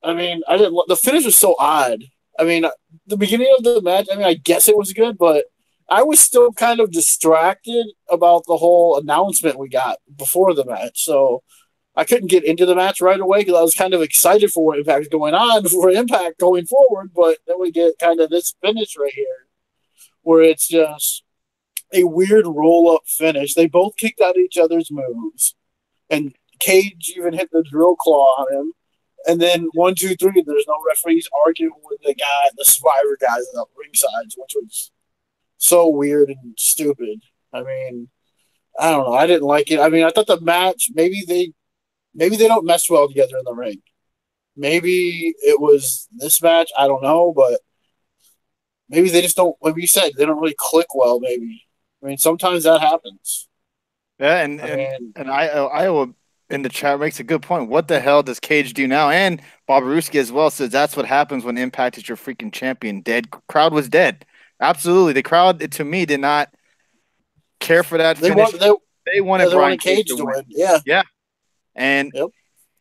I mean, I didn't. The finish was so odd. I mean, the beginning of the match. I mean, I guess it was good, but I was still kind of distracted about the whole announcement we got before the match. So I couldn't get into the match right away because I was kind of excited for what Impact is going on for Impact going forward. But then we get kind of this finish right here where it's just a weird roll up finish. They both kicked out each other's moves, and Cage even hit the drill claw on him. And then 1, 2, 3, there's no referees arguing with the Survivor guys at ringside, which was so weird and stupid. I mean, I don't know. I didn't like it. I mean, I thought the match maybe they don't mesh well together in the ring. Maybe it was this match. I don't know, but maybe they just don't. Like you said, they don't really click well. Maybe. I mean, sometimes that happens. Yeah, and I and mean, and Iowa in the chat makes a good point. What the hell does Cage do now? And Bob Ruski as well says that's what happens when Impact is your freaking champion. Dead crowd was dead. Absolutely, the crowd to me did not care for that they finish. want they They wanted they Brian wanted Cage Cage to to win. win. Yeah. Yeah, and Yep.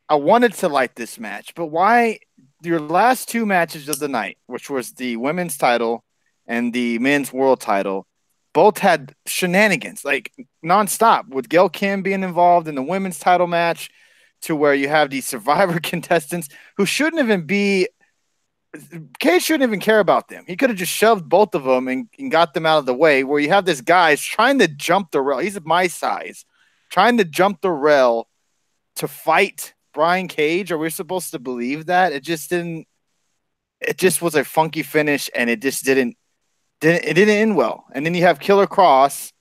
I wanted to like this match, but why? Your last two matches of the night, which was the women's title and the men's world title, both had shenanigans like nonstop with Gail Kim being involved in the women's title match to where you have these survivor contestants who shouldn't even be Cage shouldn't even care about them. He could have just shoved both of them and got them out of the way. Where you have this guy trying to jump the rail. He's my size, trying to jump the rail to fight Brian Cage. Are we supposed to believe that? It just didn't. It just was a funky finish, and it just didn't end well. And then you have Killer Cross,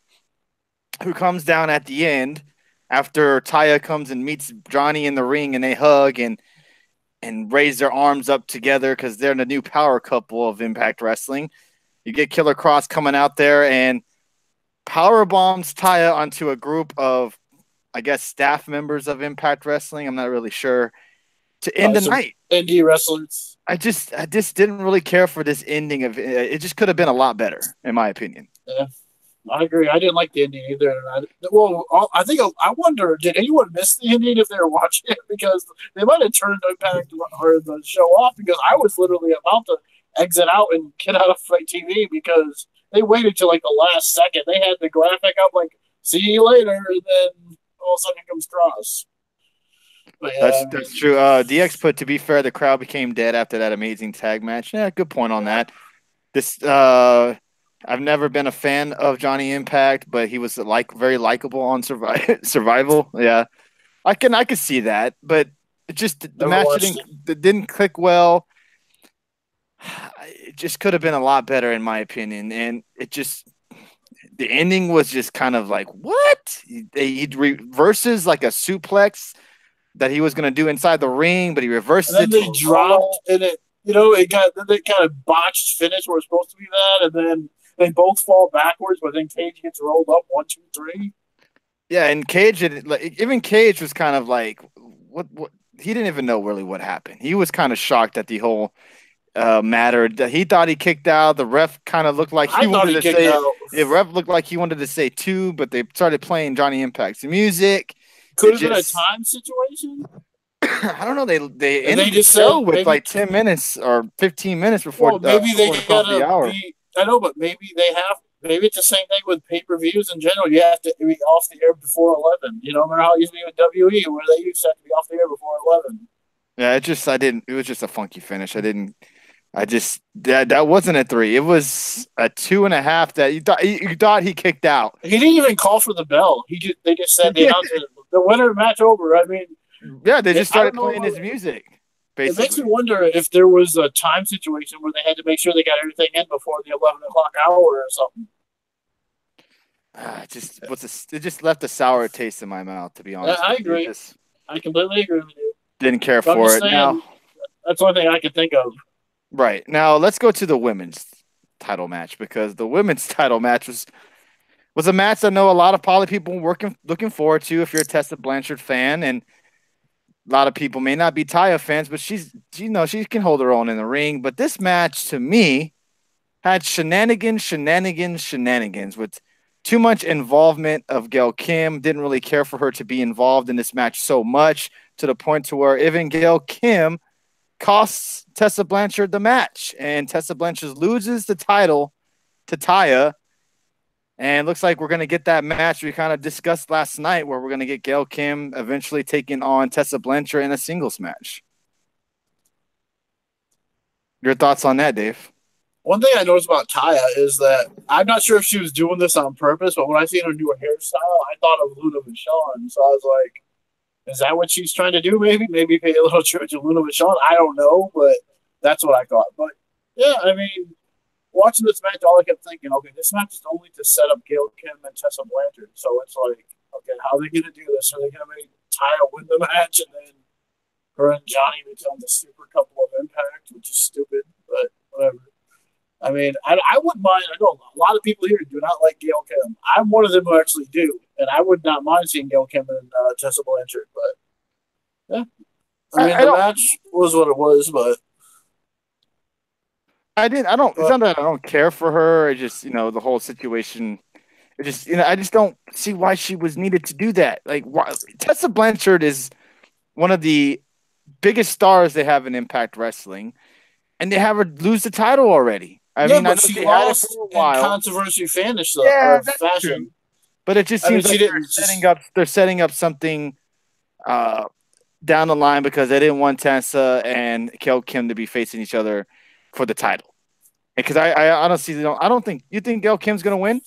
who comes down at the end after Taya comes and meets Johnny in the ring, and they hug and raise their arms up together because they're the new power couple of Impact Wrestling. You get Killer Cross coming out there and power bombs Taya onto a group of, I guess, staff members of Impact Wrestling. I'm not really sure to end Probably the some night. indie wrestlers. I just didn't really care for this ending of it. It just could have been a lot better, in my opinion. Yeah. I agree. I didn't like the ending either. I think I wonder, did anyone miss the ending if they were watching it? Because they might have turned Impact or the show off because I was literally about to exit out and get out of Fight TV because they waited till like the last second. They had the graphic up like "See you later," and then all of a sudden it comes Cross. But yeah, That's I that's mean, true. DX put, to be fair, the crowd became dead after that amazing tag match. Yeah, good point on yeah, that. This I've never been a fan of Johnny Impact, but he was like very likable on Survival. Yeah, I can see that, but it just the never match watched didn't it. it didn't click well. It just could have been a lot better in my opinion, and it just the ending was just kind of like what he reverses like a suplex that he was going to do inside the ring, but he And reverses then it to they a dropped, roll. and it got then they kind of botched finish where it's supposed to be that, and then they both fall backwards, but then Cage gets rolled up 1, 2, 3. Yeah, and Cage like even Cage was kind of like what he didn't even know really what happened. He was kind of shocked at the whole matter. He thought he kicked out. The ref kind of looked like he I thought wanted he to kicked say it. out. The ref looked like he wanted to say two, but they started playing Johnny Impact's music. Could It have been a just time situation, I don't know. They and they ended the just said show with maybe. like 10 minutes or 15 minutes before Maybe they before the top of the gotta hour. be. I know, but maybe they have. Maybe it's the same thing with pay per views in general. You have to be off the air before 11. Remember how it used to be with WWE, where they used to have to be off the air before 11. Yeah, I didn't. It was just a funky finish. I didn't. I just that wasn't a three. It was a 2.5 that you thought he kicked out. He didn't even call for the bell. They just said the announcer the winner match over. I mean, Yeah, they just I don't started know. playing his music, It makes me basically. wonder if there was a time situation where they had to make sure they got everything in before the 11 o'clock hour or something. It just left a sour taste in my mouth, to be honest I with you. agree. Just I completely agree with you. didn't care But I'm for just it. Now, saying that's the only thing I can think of. right now, let's go to the women's title match because the women's title match was a match I know a lot of poly people working looking forward to. If you're a Tessa Blanchard fan, and a lot of people may not be Taya fans, but she can hold her own in the ring. But this match to me had shenanigans with too much involvement of Gail Kim. Didn't really care for her to be involved in this match so much to the point to where even Gail Kim costs Tessa Blanchard the match, and Tessa Blanchard loses the title to Taya. And looks like we're going to get that match we kind of discussed last night, where we're going to get Gail Kim eventually taking on Tessa Blanchard in a singles match. Your thoughts on that, Dave? One thing I noticed about Taya is that I'm not sure if she was doing this on purpose, but when I seen her do a hairstyle, I thought of Luna Vachon. So I was like, is that what she's trying to do? Maybe pay a little tribute to Luna Vachon. I don't know, but that's what I thought. But yeah, I mean, watching this match, all I kept thinking, okay, this match is only to set up Gail Kim and Tessa Blanchard. So it's like, okay, how are they going to do this? Are they going to make Taya win the match and then her and Johnny become the super couple of Impact, which is stupid, but whatever. I mean, I wouldn't mind. I know a lot of people here do not like Gail Kim. I'm one of them who actually do, and I would not mind seeing Gail Kim and Tessa Blanchard. But yeah, I mean, the match was what it was. But I didn't. I don't. It's not that I don't care for her. It just, the whole situation. It just, I just don't see why she was needed to do that. Like, why, Tessa Blanchard is one of the biggest stars they have in Impact Wrestling, and they have her lose the title already. I mean, but she lost in controversy fashion. True. But it just seems like they're setting up something down the line because they didn't want Tessa and Gail Kim to be facing each other for the title. Because I honestly don't. I don't think you think Gail Kim's going to win.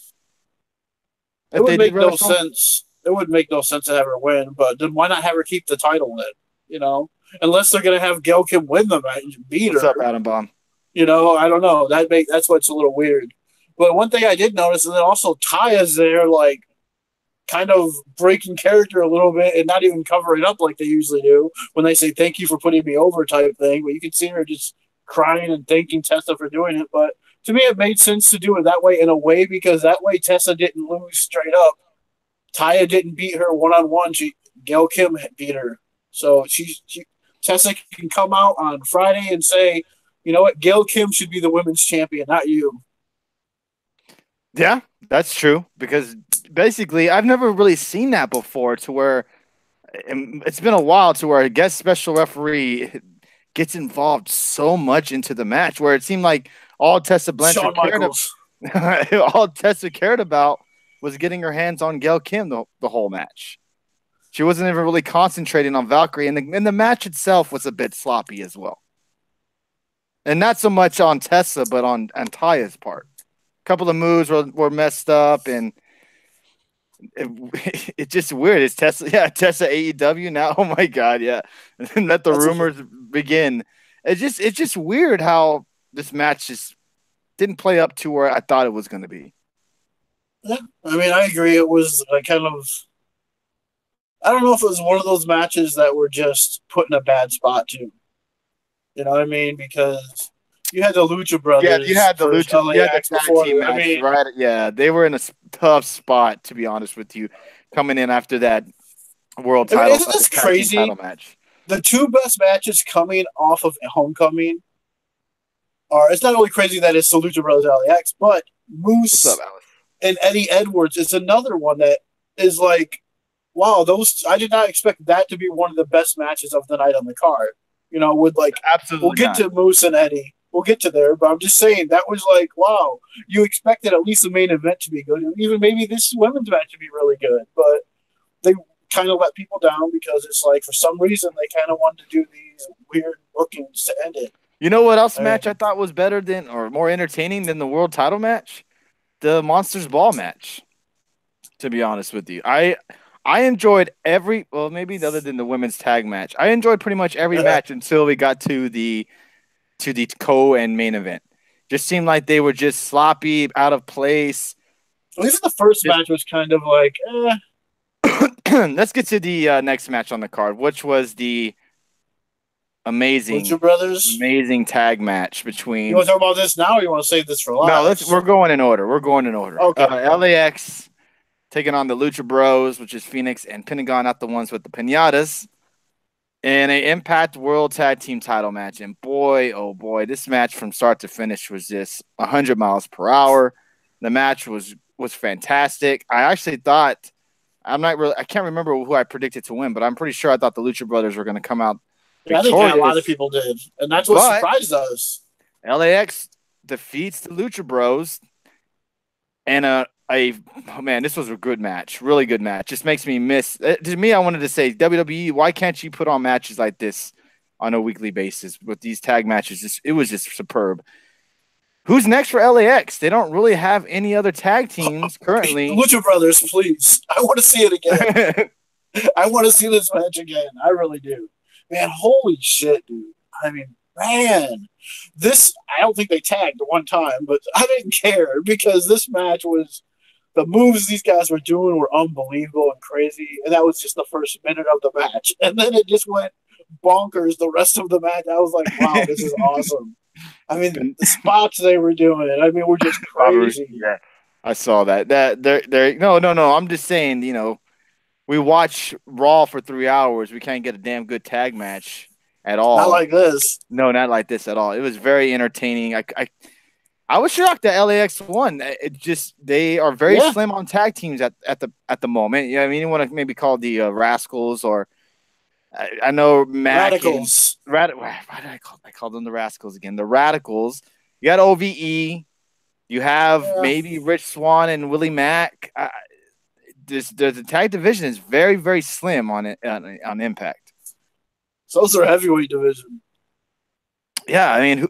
It would make no sense. It would make no sense to have her win, but then why not have her keep the title then? Unless they're going to have Gail Kim win the match and beat her. What's up, Adam Bomb? I don't know. That's what's a little weird. But one thing I did notice is that also Taya's there, like, kind of breaking character a little bit and not even covering up like they usually do when they say thank you for putting me over type thing. But you can see her just crying and thanking Tessa for doing it. But to me, it made sense to do it that way in a way because that way Tessa didn't lose straight up. Taya didn't beat her one-on-one. Gail Kim beat her. So Tessa can come out on Friday and say, you know what? Gail Kim should be the women's champion, not you. Yeah, that's true. Because basically, I've never really seen that before to where it's been a while to where a guest special referee gets involved so much into the match where it seemed like all Tessa Blanchard cared about was getting her hands on Gail Kim the whole match. She wasn't even really concentrating on Valkyrie, and the match itself was a bit sloppy as well. And not so much on Tessa, but on Taya's part. A couple of moves were messed up, and it's just weird. It's Tessa AEW now. Oh my god, yeah. And let the rumors begin. It's just weird how this match just didn't play up to where I thought it was going to be. Yeah, I mean, I agree. It was like kind of. I don't know if it was one of those matches that were just put in a bad spot too. You know what I mean? Because you had the Lucha Brothers. Yeah, you had the Lucha. You had the tag team match, right? Yeah, they were in a tough spot, to be honest with you, coming in after that world title. Isn't this crazy? Title match. The two best matches coming off of Homecoming are. It's not only crazy that it's the Lucha Brothers LAX, but Moose and Eddie Edwards is another one that is like, wow, I did not expect that to be one of the best matches of the night on the card. With like, absolutely, we'll get to Moose and Eddie. We'll get to there, but I'm just saying that was like, wow, you expected at least the main event to be good, and even maybe this women's match to be really good, but they kind of let people down because it's like for some reason they kind of wanted to do these weird bookings to end it. You know what else match I thought was better than or more entertaining than the world title match? The Monsters Ball match. To be honest with you, I enjoyed maybe other than the women's tag match. I enjoyed pretty much every match until we got to the co and main event. Just seemed like they were just sloppy, out of place. Well, even the first match was kind of like, Let's get to the next match on the card, which was the amazing Lucha Brothers, amazing tag match between. You want to talk about this now, or you want to save this for last? No, we're going in order. Okay. LAX taking on the Lucha Bros, which is Phoenix and Pentagon, not the ones with the pinatas, in an Impact World Tag Team title match. And boy, oh boy, this match from start to finish was just 100 miles per hour. The match was fantastic. I actually thought, I can't remember who I predicted to win, but I'm pretty sure I thought the Lucha Brothers were going to come out Yeah, I think a lot of victorious. people did, and that's what But surprised us. LAX defeats the Lucha Bros, and oh man, this was a good match, really good match. Just makes me miss. To me, I wanted to say WWE, why can't you put on matches like this on a weekly basis with these tag matches? It was just superb. Who's next for LAX? They don't really have any other tag teams currently. Lucha Brothers, please. I want to see it again. I want to see this match again. I really do. Man, holy shit, dude. I mean, man. I don't think they tagged one time, but I didn't care because this match was, the moves these guys were doing were unbelievable and crazy. And that was just the first minute of the match. And then it just went bonkers the rest of the match. I was like, wow, this is awesome. I mean, the spots they were doing, I mean, were just crazy. Yeah, I saw that. No. I'm just saying, we watch Raw for 3 hours. We can't get a damn good tag match at all. Not like this. No, not like this at all. It was very entertaining. I was shocked that LAX won. They are very slim on tag teams at the moment. I mean, you want to maybe call the Rascals, or I know Mac Radicals. Why did I call them the Rascals again? The Radicals. You got OVE. You have maybe Rich Swann and Willie Mack. The tag division is very, very slim on Impact. So it's their heavyweight division. Yeah, I mean,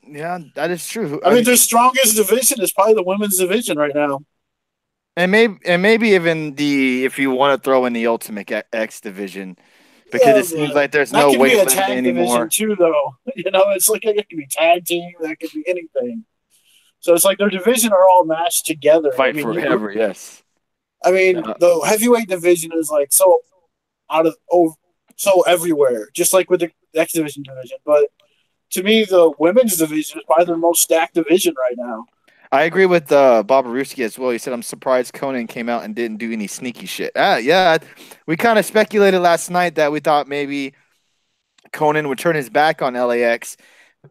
yeah, that is true. I mean, their strongest division is probably the women's division right now. And maybe even if you want to throw in the Ultimate X division, because it seems like there's no weight limit anymore. Too, though, it's like it could be tag team, that could be anything. So it's like their division are all matched together. Fight forever, yes. I mean, the heavyweight division is like so so everywhere, just like with the X division. But to me, the women's division is probably their most stacked division right now. I agree with Bob Aruski as well. He said, I'm surprised Conan came out and didn't do any sneaky shit. Yeah, we kind of speculated last night that we thought maybe Conan would turn his back on LAX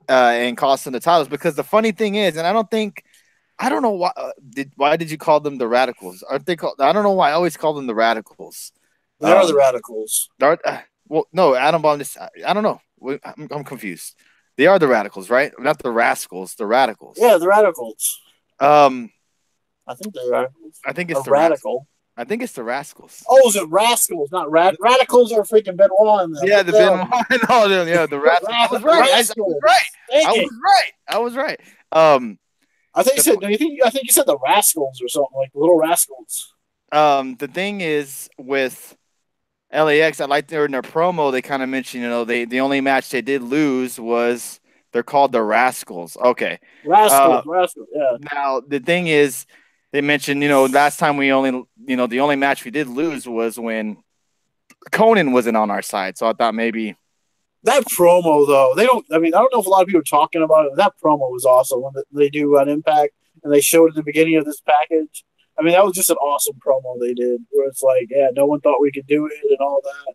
and cost them the titles, because the funny thing is, and I don't know why. Why did you call them the Radicals? Aren't they called? I don't know why I always call them the Radicals. They are the Radicals. Well, no, Adam Bomb. I don't know. I'm confused. They are the Radicals, right? Not the Rascals. The Radicals. Yeah, the Radicals. I think they're Radicals. I think it's the Radical. I think it's the Rascals. Oh, is it Rascals? Not Radicals are freaking Benoit in them. Yeah, the Benoit. No, yeah, the Rascals. I was right. I was right. I think you said. I think you said the Rascals or something, like the Little Rascals. The thing is with LAX, I like in their promo. They kind of mentioned, the only match they did lose was they're called the Rascals. Okay, Rascals. Yeah. Now the thing is, they mentioned, last time we only, the only match we did lose was when Conan wasn't on our side. So I thought maybe that promo, though, I don't know if a lot of people are talking about it. That promo was awesome when they do on Impact, and they showed at the beginning of this package. I mean, that was just an awesome promo they did, where it's like, yeah, no one thought we could do it and all that.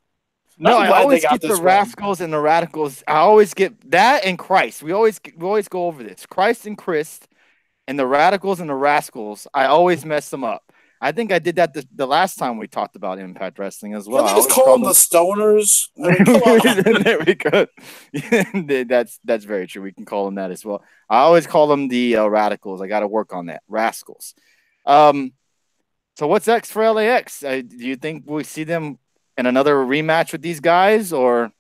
No, I always get the Rascals and the Radicals. I always get that and Christ. We always go over this. Christ and Christ and the Radicals and the Rascals. I always mess them up. I think I did that the last time we talked about Impact Wrestling as well. I just call them the Stoners. There we go. That's very true. We can call them that as well. I always call them the Radicals. I got to work on that. Rascals. So what's next for LAX? Do you think we see them in another rematch with these guys, or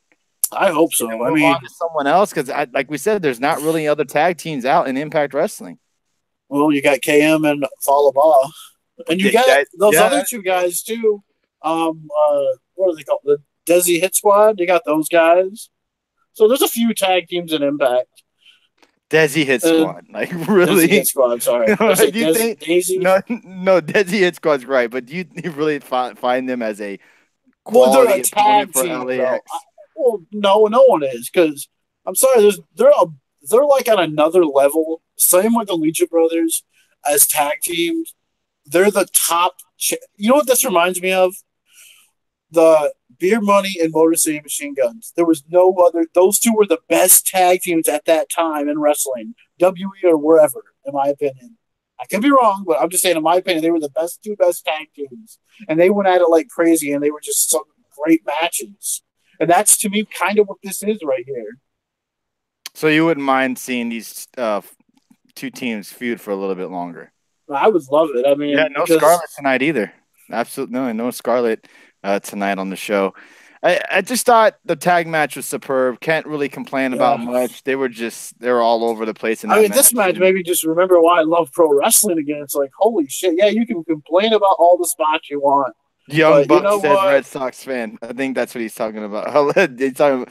I hope so. I mean, on to someone else, because like we said, there's not really other tag teams out in Impact Wrestling. Well, you got KM and Fallah Bahh, and you got those other two guys too. What are they called? The Desi Hit Squad. You got those guys. So there's a few tag teams in Impact. Desi Hit Squad, like really? Desi Hit Squad. Sorry. Do you think Daisy? No, Desi Hit Squad's right, but do you really find them as a quality they're a tag team for LAX? Well, no one is, because I'm sorry, they're like on another level. Same with the Lucha Brothers as tag teams. They're the top. You know what this reminds me of? The Beer Money and Motor City Machine Guns. There was no other. Those two were the best tag teams at that time in wrestling, WWE or wherever, in my opinion. I could be wrong, but I'm just saying, in my opinion, they were the two best tag teams. And they went at it like crazy, and they were just some great matches. And that's, to me, kind of what this is right here. So you wouldn't mind seeing these two teams feud for a little bit longer? I would love it. I Yeah, mean, no because Scarlett tonight either. Absolutely no Scarlett tonight on the show. I just thought the tag match was superb. Can't really complain about yeah, much. They were all over the place in I that mean, match. this match made me just remember why I love pro wrestling again. It's like, holy shit, yeah, you can complain about all the spots you want, Young but you Buck know said what? Red Sox fan. I think that's what he's talking about. He's talking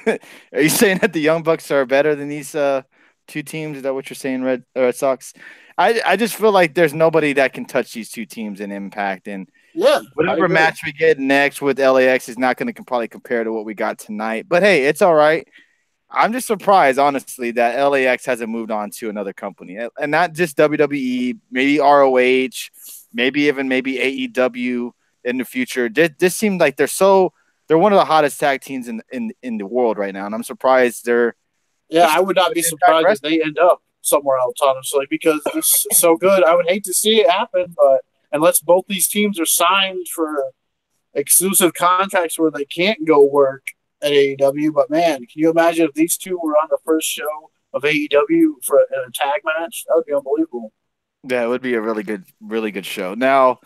about, are you saying that the Young Bucks are better than these two teams? Is that what you're saying, Red Sox? I just feel like there's nobody that can touch these two teams in impact. And Yeah, I whatever agree. match we get next with LAX is not going to probably compare to what we got tonight. But hey, it's all right. I'm just surprised, honestly, that LAX hasn't moved on to another company, and not just WWE, maybe ROH, maybe AEW in the future. This seems like they're one of the hottest tag teams in the world right now, and I'm surprised Yeah, they're I still would not with be Impact surprised if Wrestling. they end up somewhere else, honestly, because this is so good. I would hate to see it happen, but unless both these teams are signed for exclusive contracts where they can't go work at AEW. But man, can you imagine if these two were on the first show of AEW for a tag match? That would be unbelievable. Yeah, it would be a really good show. Now,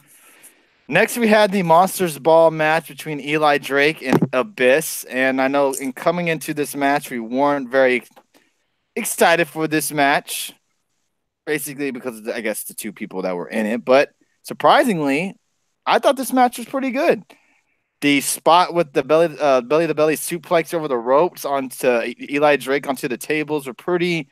next we had the Monsters Ball match between Eli Drake and Abyss, and I know in coming into this match we weren't very excited for this match, basically because of I guess the two people that were in it. But surprisingly, I thought this match was pretty good. The spot with the belly to belly suplex over the ropes onto Eli Drake onto the tables were pretty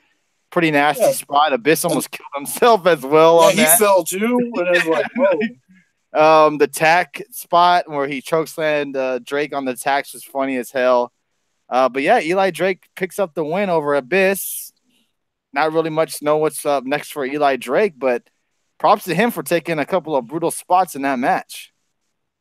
nasty Yeah, spot. Abyss and almost killed himself as well yeah, on he that. fell too, and it was like, whoa. The tack spot where he chokeslammed Drake on the tacks was funny as hell. But yeah, Eli Drake picks up the win over Abyss. Not really much know what's up next for Eli Drake, but props to him for taking a couple of brutal spots in that match.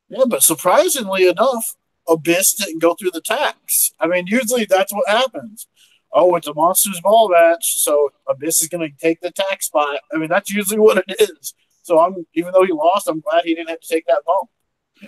Yeah, but surprisingly enough, Abyss didn't go through the tax. I mean, usually that's what happens. Oh, it's a Monsters Ball match, so Abyss is going to take the tax spot. I mean, that's usually what it is. So even though he lost, I'm glad he didn't have to take that bump.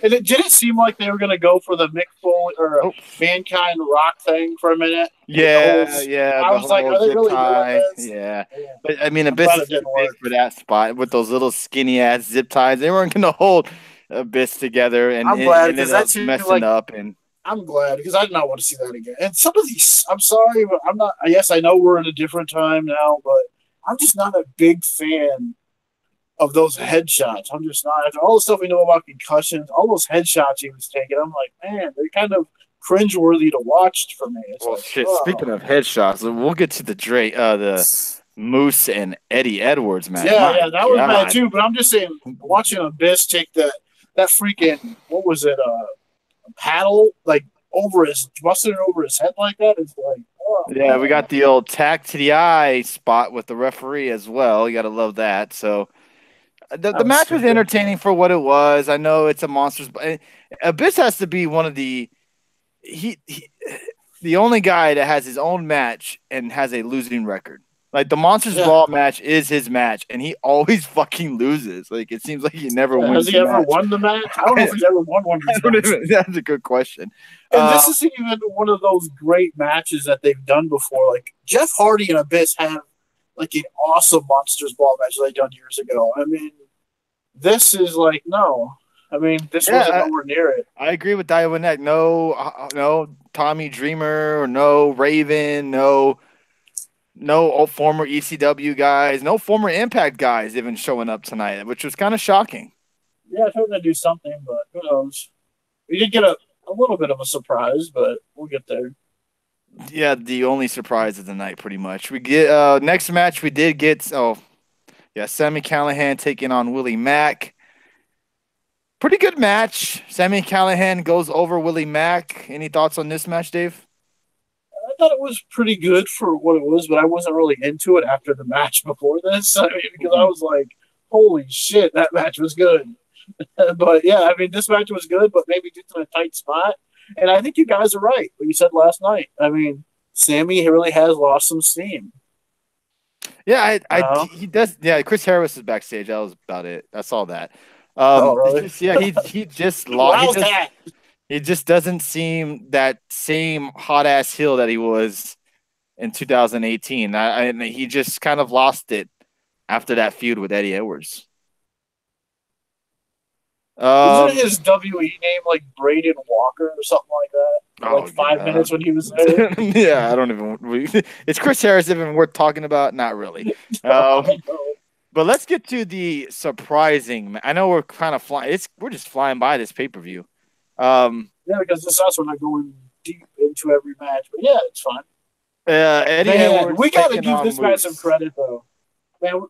And it didn't seem like they were going to go for the Mick Foley or Oh, Mankind Rock thing for a minute. With the whole, yeah, I the was like, whole are they zip really doing tie. this? Yeah. Yeah. But I mean, I'm Abyss glad is it too didn't big work. for that spot with those little skinny ass zip ties. They weren't going to hold Abyss together, and I'm it glad ended because that up seemed messing like up. And I'm glad because I did not want to see that again. And some of these, I'm sorry, but I'm not. Yes, I know we're in a different time now, but I'm just not a big fan of those headshots. I'm just not. After all the stuff we know about concussions, all those headshots he was taking, I'm like, man, they're kind of cringeworthy to watch for me. It's well, like, shit. Speaking oh, of headshots, we'll get to the Moose and Eddie Edwards match. yeah, My yeah, that was bad God. too. But I'm just saying, watching Abyss take that freaking what was it, paddle like over his busting it over his head like that. It's like, oh Yeah, we man. got the old tack to the eye spot with the referee as well. You got to love that. So the That was match was stupid. entertaining for what it was. I know it's a monsters, but Abyss has to be one of he the only guy that has his own match and has a losing record. Like the Monsters Yeah, Ball match is his match, and he always fucking loses. Like it seems like he never yeah. Has wins he the ever match. won the match? I don't know if he's ever won one of these matches. That's a good question. And Uh, this isn't even one of those great matches that they've done before. Like Jeff Hardy and Abyss have like an awesome Monsters Ball match they done years ago. I mean, this is like no. I mean, this wasn't yeah, nowhere near it. I agree with Diawinette. No Tommy Dreamer, or no Raven, no former ECW guys, no former Impact guys even showing up tonight, which was kind of shocking. Yeah, I thought they'd do something, but who knows? We did get a little bit of a surprise, but we'll get there. Yeah, the only surprise of the night, pretty much. We get next match. We did get Sammy Callahan taking on Willie Mack. Pretty good match. Sammy Callahan goes over Willie Mack. Any thoughts on this match, Dave? I thought it was pretty good for what it was, but I wasn't really into it after the match before this. I mean, because I was like, holy shit, that match was good. But yeah, I mean, this match was good, but maybe just in a tight spot. And I think you guys are right. What you said last night. I mean, Sammy really has lost some steam. Yeah, You know? he does. Yeah, Chris Harris is backstage. That was about it. I saw that. Oh, really? He just lost. How's that? He just doesn't seem that same hot ass heel that he was in 2018. And he just kind of lost it after that feud with Eddie Edwards. Isn't Um, his WE name like Braden Walker or something like that? For oh like five yeah, minutes when he was there. yeah. I don't even. Is Chris Harris even worth talking about? Not really. Um, I know. but let's get to the surprising. I know we're kind of flying. We're just flying by this pay per view. Um, Yeah, because this us we're not going deep into every match, but yeah, it's fine. Eddie Man, Edwards we got to taking give on this match some Moose. credit though. Man,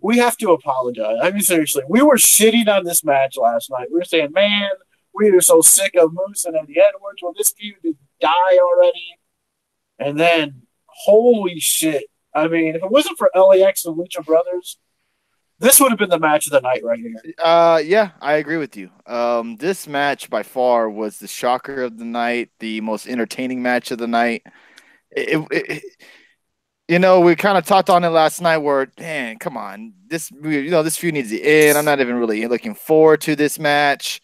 we have to apologize. I mean, seriously, we were shitting on this match last night. We were saying, man, we are so sick of Moose and Eddie Edwards. Will this feud just die already? And then, holy shit. I mean, if it wasn't for LAX and Lucha Brothers, this would have been the match of the night right here. Yeah, I agree with you. This match by far was the shocker of the night, the most entertaining match of the night. It we kind of talked on it last night. Where, man, come on, this feud needs to end. I'm not even really looking forward to this match.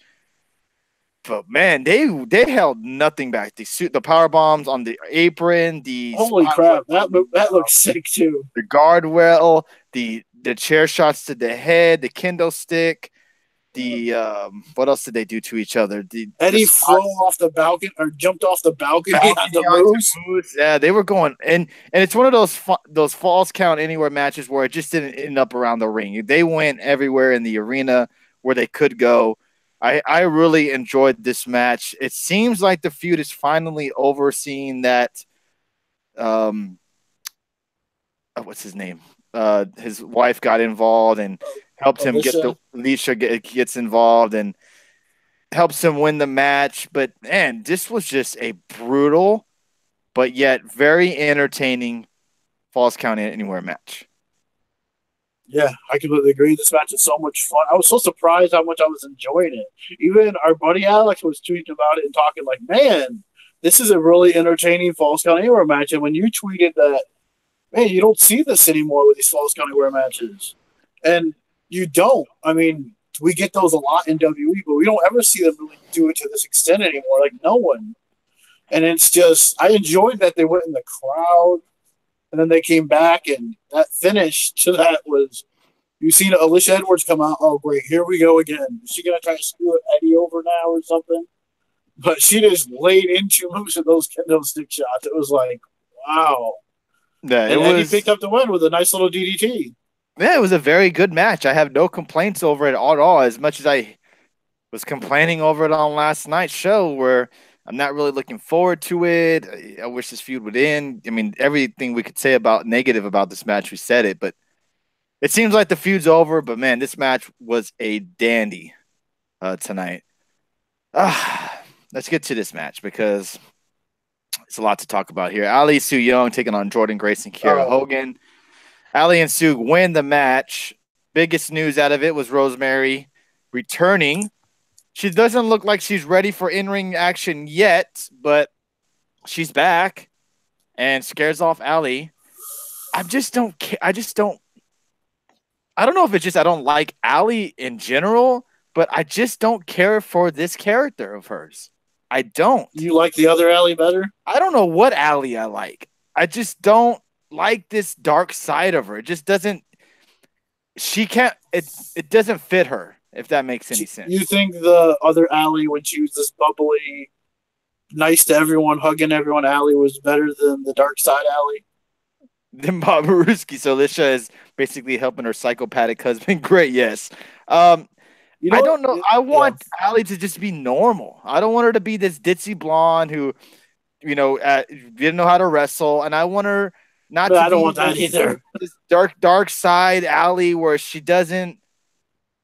But man, they held nothing back. The power bombs on the apron, the Holy spot crap. flips on That looks sick too. the guardrail, the chair shots to the head, the kendo stick. The what else did they do to each other? The Eddie flew spots, off the balcony or jumped off the balcony on balcony the onto Moose. Moose. Yeah, they were going, and it's one of those falls count anywhere matches where it just didn't end up around the ring. They went everywhere in the arena where they could go. I really enjoyed this match. It seems like the feud is finally overseeing that. Um, what's his name? His wife got involved and helped him get Alicia. the Alicia gets involved and helps him win the match. But man, this was just a brutal, but yet very entertaining Falls Count Anywhere match. Yeah, I completely agree. This match is so much fun. I was so surprised how much I was enjoying it. Even our buddy Alex was tweeting about it and talking like, "Man, this is a really entertaining Falls Count Anywhere match." And when you tweeted that, man, you don't see this anymore with these Falls Count Anywhere matches, and you don't. I mean, we get those a lot in WWE, but we don't ever see them really do it to this extent anymore. Like no one. And it's just, I enjoyed that they went in the crowd, and then they came back, and that finish to that was you seen Alicia Edwards come out. Oh, great, here we go again. Is she gonna try to screw Eddie over now or something? But she just laid into Moose with those kendo stick shots. It was like, wow. Yeah, it And Eddie was. picked up the win with a nice little DDT. Yeah, it was a very good match. I have no complaints over it at all. As much as I was complaining over it on last night's show, where I'm not really looking forward to it. I wish this feud would end. I mean, everything we could say about negative about this match, we said it, but it seems like the feud's over. But man, this match was a dandy tonight. Let's get to this match because it's a lot to talk about here. Ali Su Young taking on Jordan Grace and Kiera Hogan. Ali and Su win the match. Biggest news out of it was Rosemary returning. She doesn't look like she's ready for in-ring action yet, but she's back and scares off Ali. I just don't care. I don't know if it's just I don't like Ali in general, but I just don't care for this character of hers. I don't. You like the other Allie better? I don't know what Ali I like. I just don't like this dark side of her. It just doesn't. She can't. It doesn't fit her. If that makes any sense. You think the other Allie, when she was this bubbly, nice to everyone, hugging everyone, Allie was better than the dark side Allie? Then Bob Maruski. So Alicia is basically helping her psychopathic husband. Great, yes. I don't know. I want Allie to just be normal. I don't want her to be this ditzy blonde who, didn't know how to wrestle, and I want her not to. I don't want that either. This dark side Allie where she doesn't.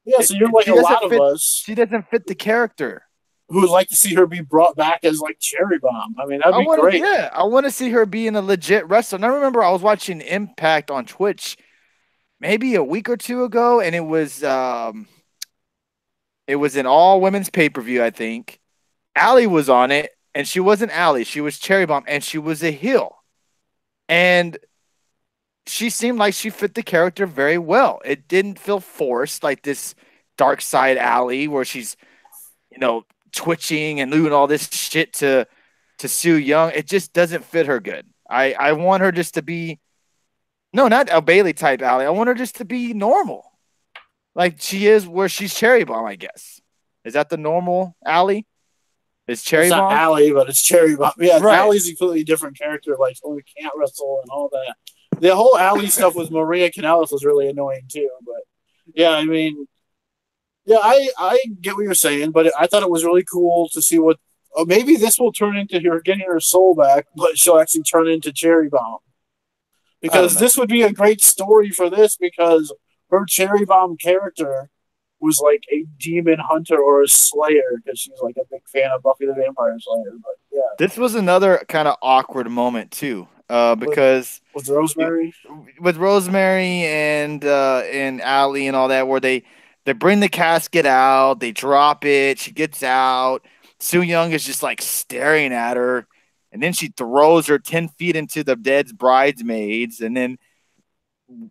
Yeah, so you're like a lot of us. She doesn't fit the character. Who would like to see her be brought back as like Cherry Bomb? I mean, that'd be great. Yeah, I want to see her being a legit wrestler. And I remember I was watching Impact on Twitch maybe a week or two ago, and it was an all women's pay per view. I think Allie was on it, and she wasn't Allie. She was Cherry Bomb, and she was a heel, and she seemed like she fit the character very well. It didn't feel forced like this dark side Allie where she's twitching and doing all this shit to Sue Young. It just doesn't fit her good. I want her just to be no, not a Bailey type Allie. I want her just to be normal, like she is where she's Cherry Bomb. I guess is that the normal Allie? Is Cherry It's not Bomb? Allie, but it's Cherry Bomb. Yeah, Right. Allie's a completely different character. Like, oh, we can't wrestle and all that. The whole Allie stuff with Maria Kanellis was really annoying too. But yeah, I mean, yeah, I get what you're saying, but I thought it was really cool to see what. Oh, maybe this will turn into her getting her soul back, but she'll actually turn into Cherry Bomb. Because this would be a great story for this because her Cherry Bomb character was like a demon hunter or a slayer because she's like a big fan of Buffy the Vampire Slayer. But yeah, This was another kind of awkward moment too, because with Rosemary, with Rosemary and Allie and all that, where they bring the casket out, they drop it, she gets out. Sue Young is just like staring at her, and then she throws her 10 feet into the dead bridesmaids, and then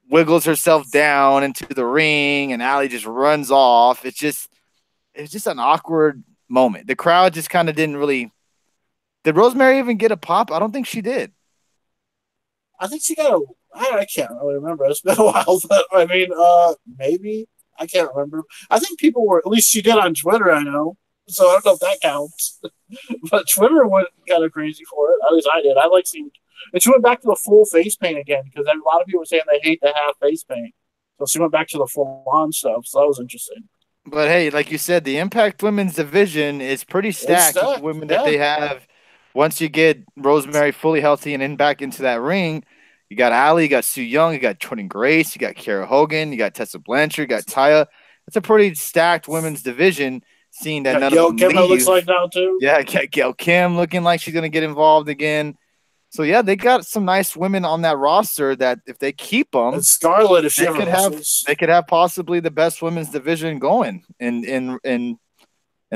wiggles herself down into the ring, and Allie just runs off. It's just an awkward moment. The crowd just kind of didn't really. Did Rosemary even get a pop? I don't think she did. I think she got a. I can't really remember. It's been a while, but I mean, maybe I can't remember. I think people were at least she did on Twitter. I know, so I don't know if that counts. But Twitter went kind of crazy for it. At least I did. I like seeing. And she went back to the full face paint again because a lot of people were saying they hate the half face paint. So she went back to the full on stuff. So that was interesting. But hey, like you said, the Impact Women's division is pretty stacked with the women that they have. Once you get Rosemary fully healthy and in back into that ring, you got Allie, you got Sue Young, you got Jordan Grace, you got Kara Hogan, you got Tessa Blanchard, you got Taya. It's a pretty stacked women's division. Seeing that none Gail of them Kim leave. looks like now too. Yeah, Gail Kim looking like she's gonna get involved again. So yeah, they got some nice women on that roster that if they keep them, and Scarlett, if she they could have possibly the best women's division going in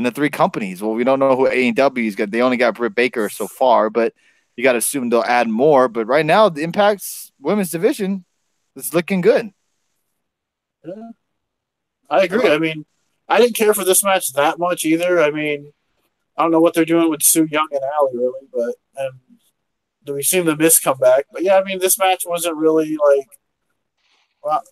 the three companies. Well, we don't know who AEW's got. They only got Britt Baker so far, but you got to assume they'll add more. But right now, the Impact's women's division is looking good. Yeah. I agree. I mean, I didn't care for this match that much either. I mean, I don't know what they're doing with Sue Young and Allie really, but we've seen the Miz come back. But yeah, I mean, this match wasn't really like.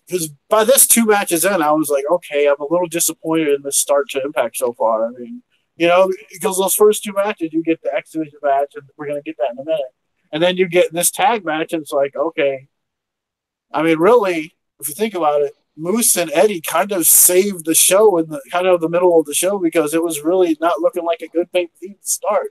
Because by this 2 matches in, I was like, okay, I'm a little disappointed in the start to Impact so far. I mean, because those first 2 matches, you get the X Division match, and we're going to get that in a minute. And then you get this tag match, and it's like, okay. I mean, really, if you think about it, Moose and Eddie kind of saved the show in the kind of the middle of the show because it was really not looking like a good thing to start.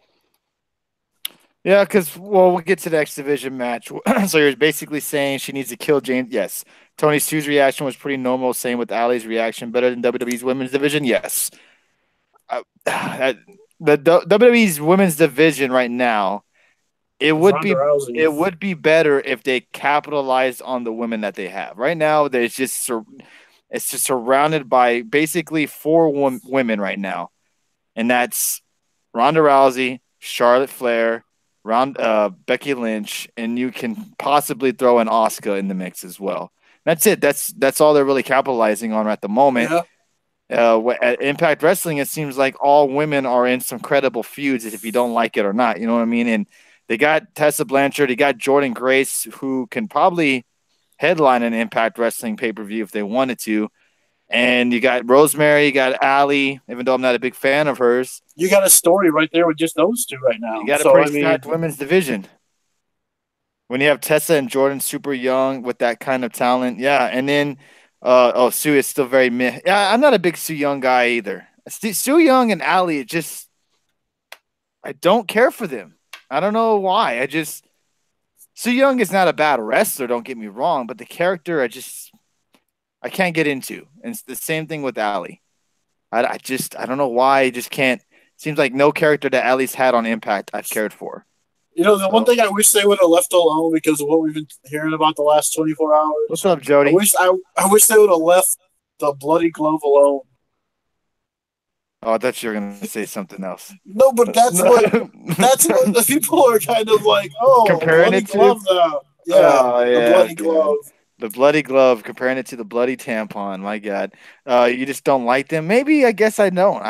Yeah, because, we'll get to the X Division match. So you're basically saying she needs to kill James. Yes. Tony Stu's reaction was pretty normal. Same with Allie's reaction. Better than WWE's women's division? Yes. The WWE's women's division right now, it would be better if they capitalized on the women that they have. Right now, it's just surrounded by basically 4 women right now. And that's Ronda Rousey, Charlotte Flair, Becky Lynch, and you can possibly throw an Asuka in the mix as well. That's it. That's all they're really capitalizing on at the moment. Yeah. At Impact Wrestling, it seems like all women are in some credible feuds if you don't like it or not. You know what I mean? And they got Tessa Blanchard, they got Jordan Grace, who can probably headline an Impact Wrestling pay-per-view if they wanted to. And you got Rosemary, you got Allie, even though I'm not a big fan of hers. You got a story right there with just those 2 right now. You got a pretty stacked women's division. When you have Tessa and Jordan super young with that kind of talent, yeah. And then, Sue is still very meh. Yeah, I'm not a big Sue Young guy either. Sue Young and Allie, I don't care for them. I don't know why. Sue Young is not a bad wrestler, don't get me wrong, but the character, I can't get into. And it's the same thing with Allie. I don't know why. I just can't. Seems like no character that Allie's had on Impact I've cared for. One thing I wish they would have left alone because of what we've been hearing about the last 24 hours. What's up, Jody? I wish they would have left the bloody glove alone. Oh, I thought you were going to say something else. No, but that's what the people are kind of like, comparing it to glove now. Yeah, the bloody glove. The bloody glove, comparing it to the bloody tampon. My God, you just don't like them. Maybe I guess I don't.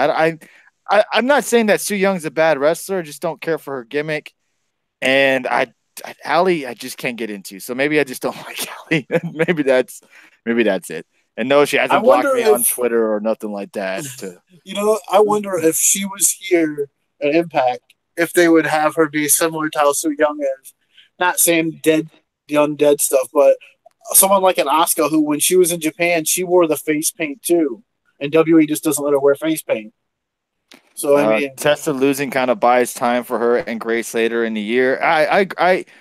I'm not saying that Su Young's a bad wrestler. Just don't care for her gimmick. And Allie, I just can't get into. So maybe I just don't like Allie. maybe that's it. And no, she I hasn't blocked wonder me on if Twitter or nothing like that. I wonder if she was here at Impact, if they would have her be similar to how Su Young is. Not saying dead, the undead stuff, but someone like an Asuka who, when she was in Japan, she wore the face paint too, and WWE just doesn't let her wear face paint. So I mean, Tessa losing kind of buys time for her and Grace later in the year. That's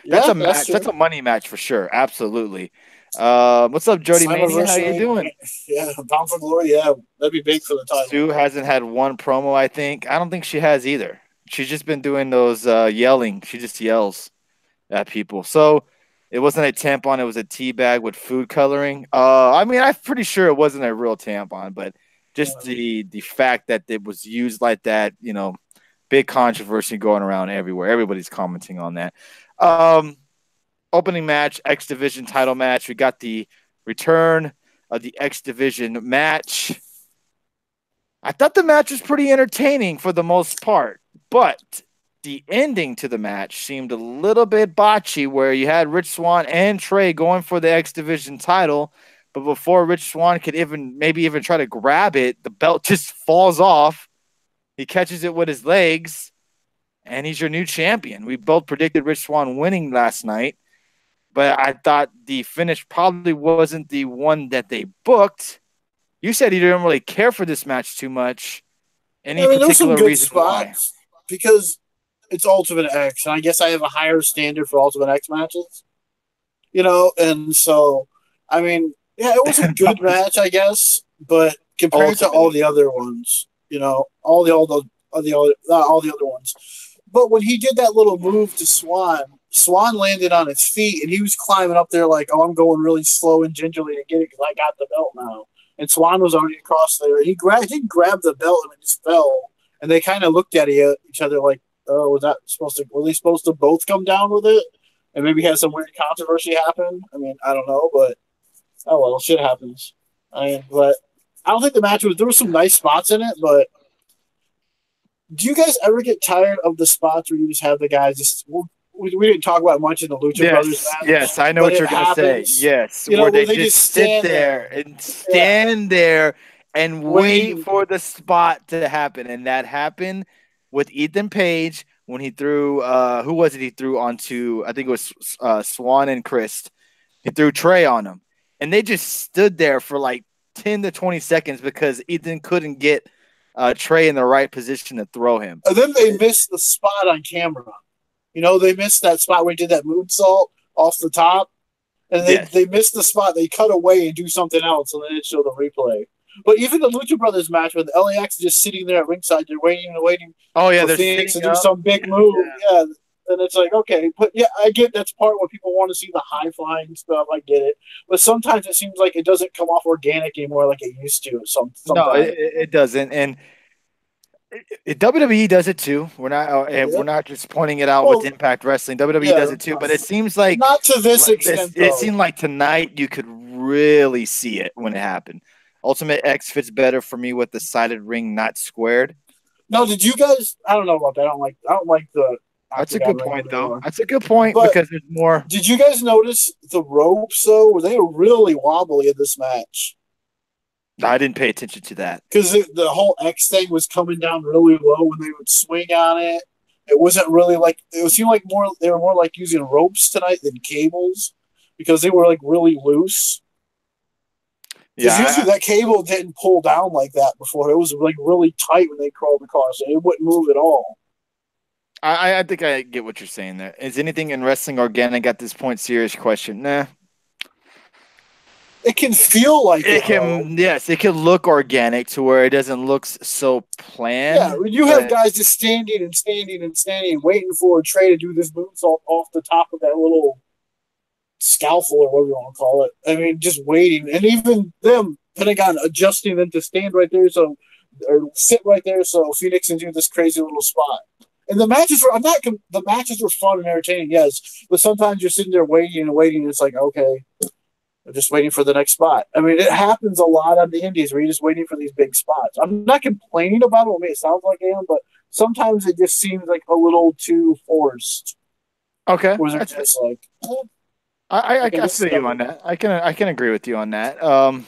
yeah, a match. true. That's a money match for sure. Absolutely. What's up, Jody Mania? How you doing? Yeah, Bound for Glory. Yeah, that'd be big for the title. Sue hasn't had one promo. I don't think she has either. She's just been doing those yelling. She just yells at people. So it wasn't a tampon. It was a tea bag with food coloring. I mean, I'm pretty sure it wasn't a real tampon, but just the fact that it was used like that, big controversy going around everywhere. Everybody's commenting on that. Opening match, X Division title match. We got the return of the X Division match. I thought the match was pretty entertaining for the most part, but the ending to the match seemed a little bit botchy, where you had Rich Swann and Trey going for the X Division title, but before Rich Swann could maybe try to grab it, the belt just falls off. He catches it with his legs, and he's your new champion. We both predicted Rich Swann winning last night, but I thought the finish probably wasn't the one that they booked. You said you didn't really care for this match too much. Any particular reason why? Because it's Ultimate X, and I guess I have a higher standard for Ultimate X matches. And so, I mean, yeah, it was a good match, I guess, but compared to all the other ones, all the other ones. But when he did that little move to Swann landed on his feet, and he was climbing up there like, "Oh, I'm going really slow and gingerly to get it because I got the belt now." And Swann was already across there. He grabbed the belt and it just fell. And they kind of looked at each other like, "Oh, were they supposed to both come down with it?" And maybe have some weird controversy happen. I mean, I don't know, but oh well, shit happens. But I don't think the match there were some nice spots in it, but do you guys ever get tired of the spots where you just have the guys just? We didn't talk about much in the Lucha Brothers match. Yes, I know what you're going to say. Yes, where they just sit there and stand there and wait for the spot to happen. And that happened with Ethan Page when he threw who was it he threw onto? I think it was Swann and Chris. He threw Trey on him. And they just stood there for like 10 to 20 seconds because Ethan couldn't get Trey in the right position to throw him. And then they missed the spot on camera. They missed that spot where he did that moonsault off the top. And they missed the spot. They cut away and do something else, and then it showed the replay. But even the Lucha Brothers match with LAX just sitting there at ringside, they're waiting and waiting for Phoenix to do some big move. Yeah. And it's like, okay. But yeah, I get that's part where people want to see the high-flying stuff. I get it. But sometimes it seems like it doesn't come off organic anymore like it used to. No, it doesn't. And WWE does it too. We're not just pointing it out with Impact Wrestling. WWE does it too, but it seems like not to this extent. It seemed like tonight you could really see it when it happened. Ultimate X fits better for me with the sided ring, not squared. No, did you guys? I don't know about that. I don't like the. That's a good point, though. That's a good point because there's more. Did you guys notice the ropes though? They were really wobbly in this match. I didn't pay attention to that. Because the whole X thing was coming down really low when they would swing on it. It wasn't really like – it seemed like they were more like using ropes tonight than cables because they were like really loose. Because usually that cable didn't pull down like that before. It was like really tight when they crawled across it. It wouldn't move at all. I think I get what you're saying there. Is anything in wrestling organic at this point? Serious question. Nah. It can feel like it can. Yes, it can look organic to where it doesn't look so planned. Yeah, when you have guys just standing, waiting for Trey to do this moonsault off the top of that little scalpel or whatever you want to call it. I mean, just waiting, and even them, Pentagon adjusting them to stand right there, or sit right there, so Phoenix can do this crazy little spot. And the matches were fun and entertaining, yes, but sometimes you're sitting there waiting, and it's like, okay. just waiting for the next spot. I mean, it happens a lot on the indies where you're just waiting for these big spots. I'm not complaining about it. I mean, it sounds like I am, but sometimes it just seems like a little too forced. Okay, Where they're just like, okay, I this feel stuff. you on that. I can agree with you on that.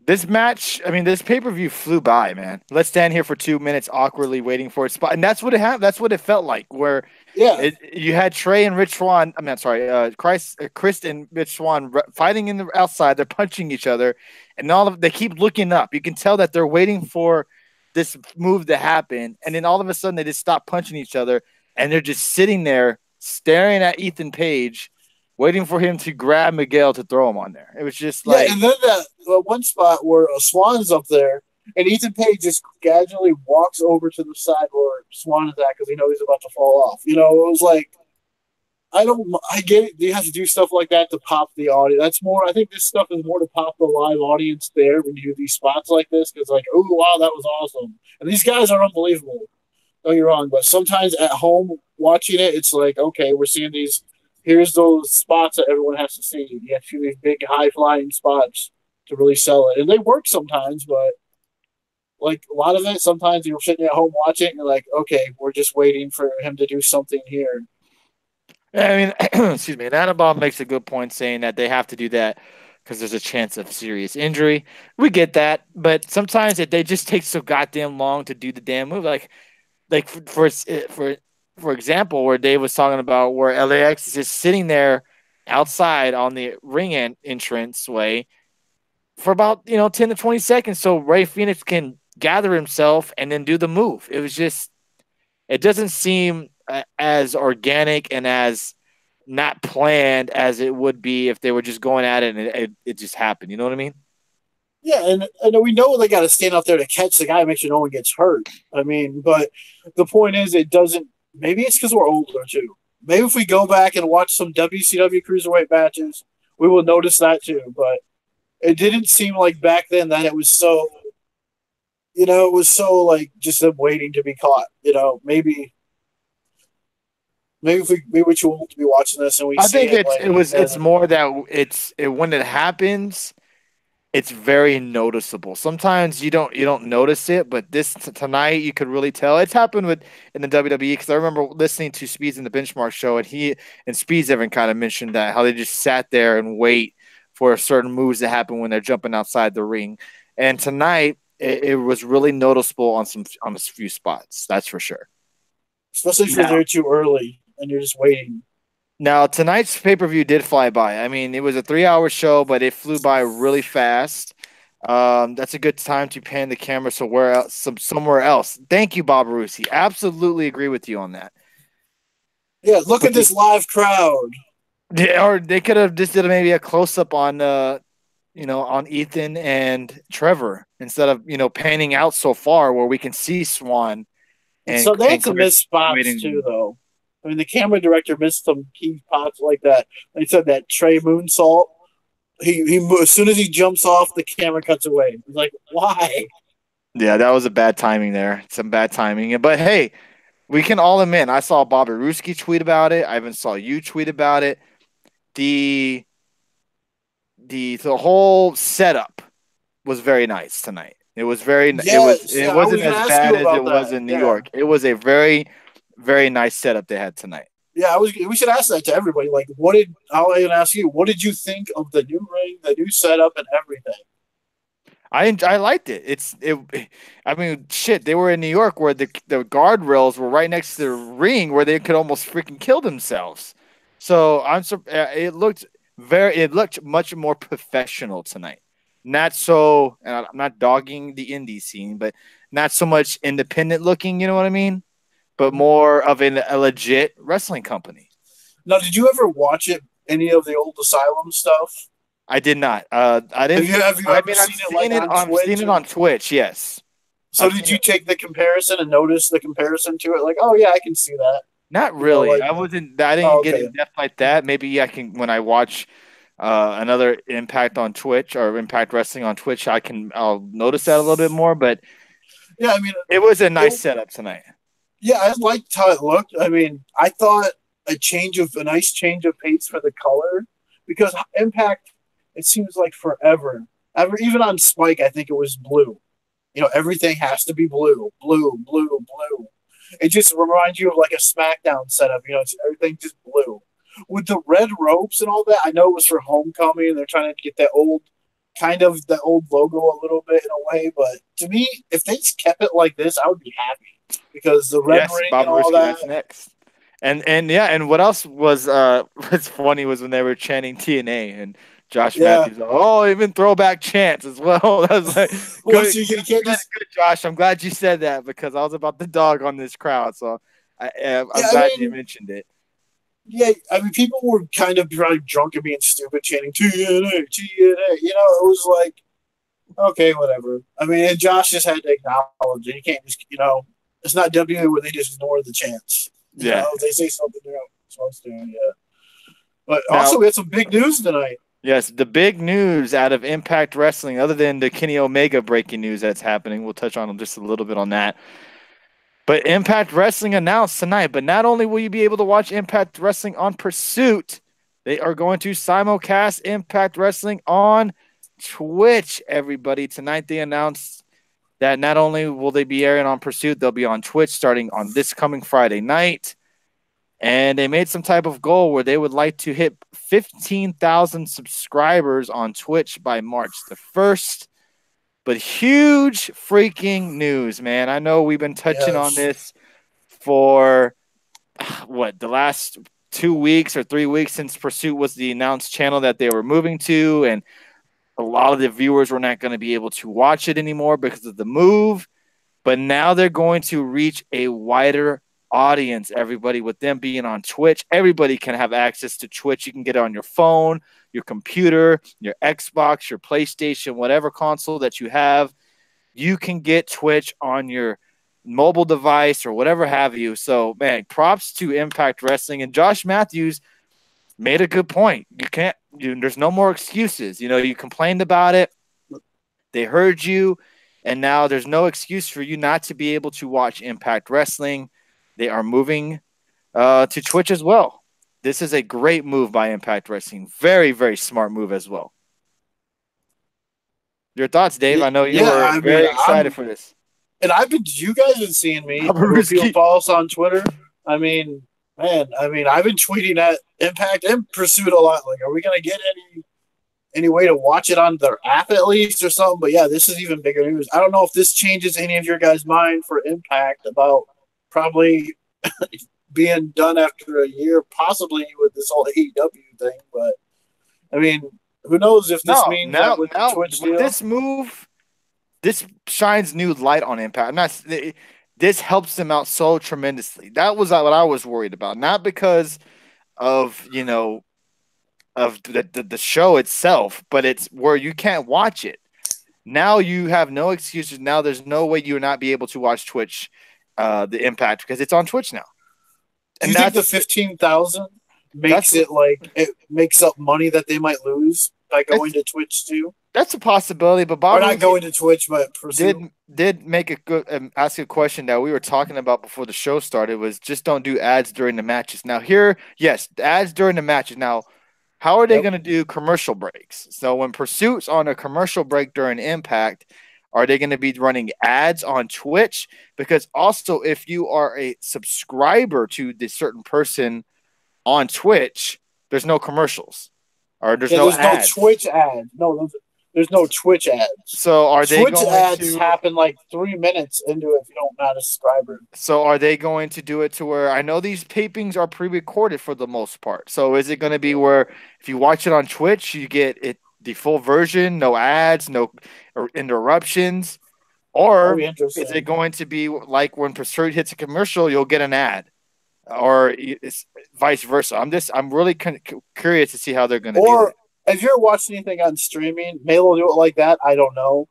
This match, I mean, this pay per view flew by, man. Let's stand here for 2 minutes, awkwardly waiting for a spot, and that's what it had. That's what it felt like. Where Yeah, you had Trey and Rich Swann. I mean, sorry, Chris and Rich Swann fighting in the outside. They're punching each other, and they keep looking up. You can tell that they're waiting for this move to happen, and then all of a sudden they just stop punching each other, and they're just sitting there staring at Ethan Page, waiting for him to grab Miguel to throw him on there. It was just yeah, like, and then that one spot where Swan's up there, and Ethan Page just casually walks over to the side where Swan is at because he knows he's about to fall off. You know, it was like I get it. You have to do stuff like that to pop the audience. That's more. I think this stuff is more to pop the live audience there when you do these spots like this because, like, oh wow, that was awesome. And these guys are unbelievable. Don't get me wrong, but sometimes at home watching it, it's like, okay, we're seeing these. Here's those spots that everyone has to see. You have to do these big high flying spots to really sell it, and they work sometimes. But like a lot of it, sometimes you're sitting at home watching it, and you're like, okay, we're just waiting for him to do something here. I mean, excuse me. And Annabelle makes a good point saying that they have to do that because there's a chance of serious injury. We get that, but sometimes they just take so goddamn long to do the damn move. Like for example, where Dave was talking about where LAX is just sitting there outside on the entrance way for about 10 to 20 seconds, so Ray Phoenix can gather himself and then do the move. It doesn't seem as organic and as not planned as it would be if they were just going at it and it just happened. You know what I mean? Yeah, and we know they got to stand out there to catch the guy, make sure no one gets hurt. I mean, but the point is, it doesn't. Maybe it's because we're older too. Maybe if we go back and watch some WCW cruiserweight matches, we will notice that too. But it didn't seem like back then that it was so. It was so like just them waiting to be caught. Maybe if maybe we're too old to be watching this and we I see think it like it's more that when it happens, it's very noticeable. Sometimes you don't notice it, but tonight you could really tell. It's happened in the WWE because I remember listening to Speeds in the Benchmark show, and he and Speeds even kind of mentioned that how they just sat there and wait for certain moves to happen when they're jumping outside the ring. And tonight it was really noticeable on a few spots. That's for sure. especially if you're there too early and you're just waiting. Now, tonight's pay per view did fly by. I mean, it was a 3 hour show, but it flew by really fast. That's a good time to pan the camera somewhere else. Thank you, Bob Rusi. Absolutely agree with you on that. Yeah, look at this live crowd. Yeah, or they could have just did maybe a close up on on Ethan and Trevor instead of panning out so far where we can see Swan. And so they had some missed spots too, though. I mean, the camera director missed some key spots like that. They said that Trey moonsault. He as soon as he jumps off, the camera cuts away. It's like, why? Yeah, that was a bad timing there. Some bad timing. But hey, we can all admit, I saw Bobby Ruski tweet about it. I even saw you tweet about it. The whole setup was very nice tonight. It was very. Yes, it wasn't as bad as it was in New York. It was a very, very nice setup they had tonight. Yeah, we should ask that to everybody. Like, I'll even ask you, what did you think of the new ring, the new setup, and everything? I liked it. I mean, shit. They were in New York where the guardrails were right next to the ring where they could almost freaking kill themselves. So it looked much more professional tonight. Not so, and I'm not dogging the indie scene, but not so much independent looking. You know what I mean? But more of a legit wrestling company. Now, did you ever watch any of the old Asylum stuff? I did not. I didn't. Have you ever seen it? I've seen it on Twitch. Yes. So did you take the comparison and notice the comparison to it? Like, oh yeah, I can see that. Not really. I didn't get in depth like that. Maybe I can when I watch another Impact on Twitch or Impact Wrestling on Twitch. I'll notice that a little bit more. But yeah, I mean, it was a nice setup tonight. Yeah, I liked how it looked. I mean, I thought a nice change of pace for the color because Impact, it seems like forever. Even on Spike, I think it was blue. Everything has to be blue, blue, blue, blue. It just reminds you of like a SmackDown setup. It's everything just blue. With the red ropes and all that, I know it was for Homecoming, and they're trying to get that old logo a little bit in a way. But to me, if they just kept it like this, I would be happy because the red ring Bob and all Risky, that. that's next. And what else was what's funny was when they were chanting TNA and Josh Matthews. Oh, even throwback chants as well. I was like, good, Josh. I'm glad you said that because I was about to dog on this crowd. So I'm glad you mentioned it. Yeah, I mean, people were kind of drunk and being stupid, chanting TNA, TNA. It was like, okay, whatever. I mean, and Josh just had to acknowledge it. You can't just, it's not WWE where they just ignore the chants. They say something they're not supposed to. Yeah. But also, we had some big news tonight. Yes, the big news out of Impact Wrestling, other than the Kenny Omega breaking news that's happening, we'll touch on just a little bit on that. But Impact Wrestling announced tonight, but not only will you be able to watch Impact Wrestling on Pursuit, they are going to simulcast Impact Wrestling on Twitch, everybody. Tonight they announced that not only will they be airing on Pursuit, they'll be on Twitch starting on this coming Friday night. And they made some type of goal where they would like to hit 15,000 subscribers on Twitch by March the 1st. But huge freaking news, man. I know we've been touching on this for, the last 2 weeks or 3 weeks since Pursuit was the announced channel that they were moving to. And a lot of the viewers were not going to be able to watch it anymore because of the move. But now they're going to reach a wider audience, everybody, with them being on Twitch. Everybody can have access to Twitch. You can get it on your phone, your computer, your Xbox, your PlayStation, whatever console that you have. You can get Twitch on your mobile device or whatever have you. So, man, props to Impact Wrestling. And Josh Matthews made a good point. There's no more excuses. You complained about it. They heard you. And now there's no excuse for you not to be able to watch Impact Wrestling. They are moving to Twitch as well. This is a great move by Impact Wrestling. Very, very smart move as well. Your thoughts, Dave? I know you were very excited for this. And you guys have been seeing me. People follow us on Twitter. I mean, I've been tweeting at Impact and Pursuit a lot. Like, are we going to get any way to watch it on their app at least or something? But yeah, this is even bigger news. I don't know if this changes any of your guys' mind for Impact about probably being done after a year, possibly with this whole AEW thing. But I mean, who knows if this means that with this move, this shines new light on Impact. This helps them out so tremendously. That was what I was worried about, not because of of the show itself, but it's where you can't watch it. Now you have no excuses. Now there's no way you will not be able to watch Twitch. The Impact because it's on Twitch now. Do you think the 15,000 makes it like it makes up money that they might lose by going to Twitch too? That's a possibility, but Bob, or not going to Twitch, but did make a good ask a question that we were talking about before the show started was just don't do ads during the matches. Now yes, ads during the matches. Now, how are they going to do commercial breaks? So when Pursuit's on a commercial break during Impact. Are they going to be running ads on Twitch? Because also, if you are a subscriber to this certain person on Twitch, there's no commercials. Or there's no ads. No Twitch ads. No, there's no Twitch ads. So are they Twitch ads happen like 3 minutes into it if you don't not a subscriber. So are they going to do it to where I know these tapings are pre-recorded for the most part. So is it going to be where if you watch it on Twitch, you get it the full version, no ads, no interruptions, or is it going to be like when Pursuit hits a commercial, you'll get an ad, or it's vice versa? I'm really curious to see how they're going to do it. Or if you're watching anything on streaming, maybe they'll do it like that. I don't know,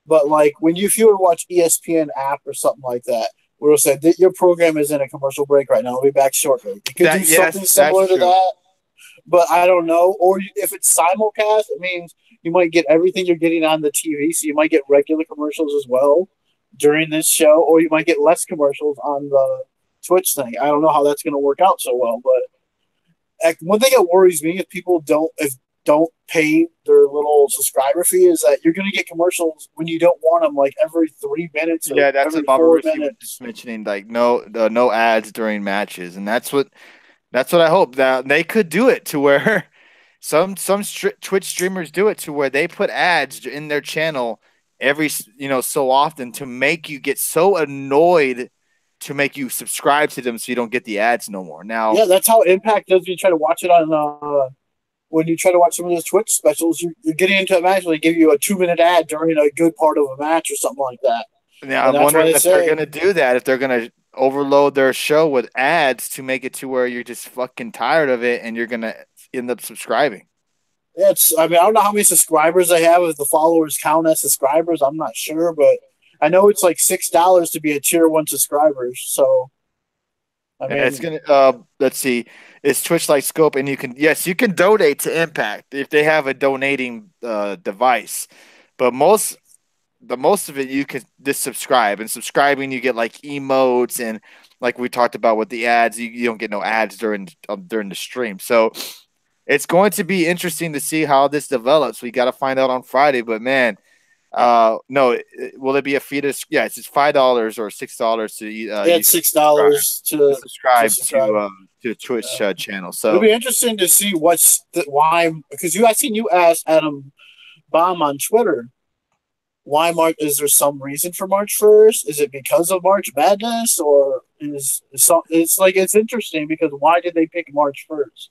but like if you were to watch ESPN app or something like that, where it'll say your program is in a commercial break right now, we'll be back shortly. You could do something similar to that. But I don't know. Or if it's simulcast, it means you might get everything you're getting on the TV. So you might get regular commercials as well during this show, or you might get less commercials on the Twitch thing. I don't know how that's going to work out so well. But one thing that worries me if people don't pay their little subscriber fee is that you're going to get commercials when you don't want them, like every 3 minutes or Yeah, that's what every Baba four Ruski was minutes. just mentioning, like no ads during matches, and that's what I hope that they could do it to where Twitch streamers do it to where they put ads in their channel every so often to make you get so annoyed to make you subscribe to them so you don't get the ads no more. Now, Yeah, that's how Impact does. You try to watch it on when you try to watch some of those Twitch specials. You're getting into a match, and they give you a 2 minute ad during a good part of a match or something like that, now and I'm that's why wondering they if they're say gonna do that, if they're gonna overload their show with ads to make it to where you're just fucking tired of it and you're gonna end up subscribing. yeah, it's. I mean, I don't know how many subscribers they have. If the followers count as subscribers, I'm not sure, but I know it's like $6 to be a tier one subscriber. So I Yeah, it's mean, gonna let's see. It's Twitch like scope and you can donate to Impact if they have a donating device. But most of it you can just subscribe, and subscribing you get like emotes, and like we talked about with the ads, you don't get no ads during the stream. So it's going to be interesting to see how this develops. We got to find out on Friday, but man, no, will it be a fee to? Yeah, it's just $5 or $6 to yeah, you it's six subscribe dollars to subscribe subscribe. to a Twitch channel. It'll So be interesting to see why, because I seen you ask Adam Baum on Twitter why March. Is there some reason for March 1st? Is it because of March Madness, or it's like it's interesting because why did they pick March 1st?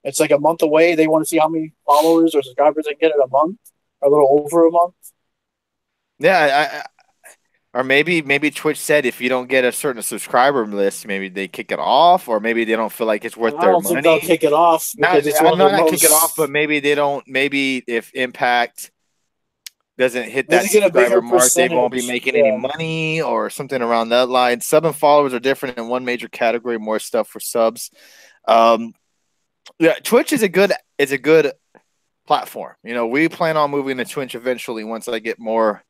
It's like a month away. They want to see how many followers or subscribers they get in a month, or a little over a month. yeah, or maybe Twitch said if you don't get a certain subscriber list, maybe they kick it off, or maybe they don't feel like it's worth I their don't think they'll money. kick it off Not because it's I'm one of the not kick it off, but most. maybe they don't. Maybe if Impact doesn't hit They that could get a bigger subscriber mark, they won't be percentage. making any Yeah. money or something around that line. Sub and followers are different in one major category, more stuff for subs. Um, yeah, Twitch is a good platform. We plan on moving to Twitch eventually once I get more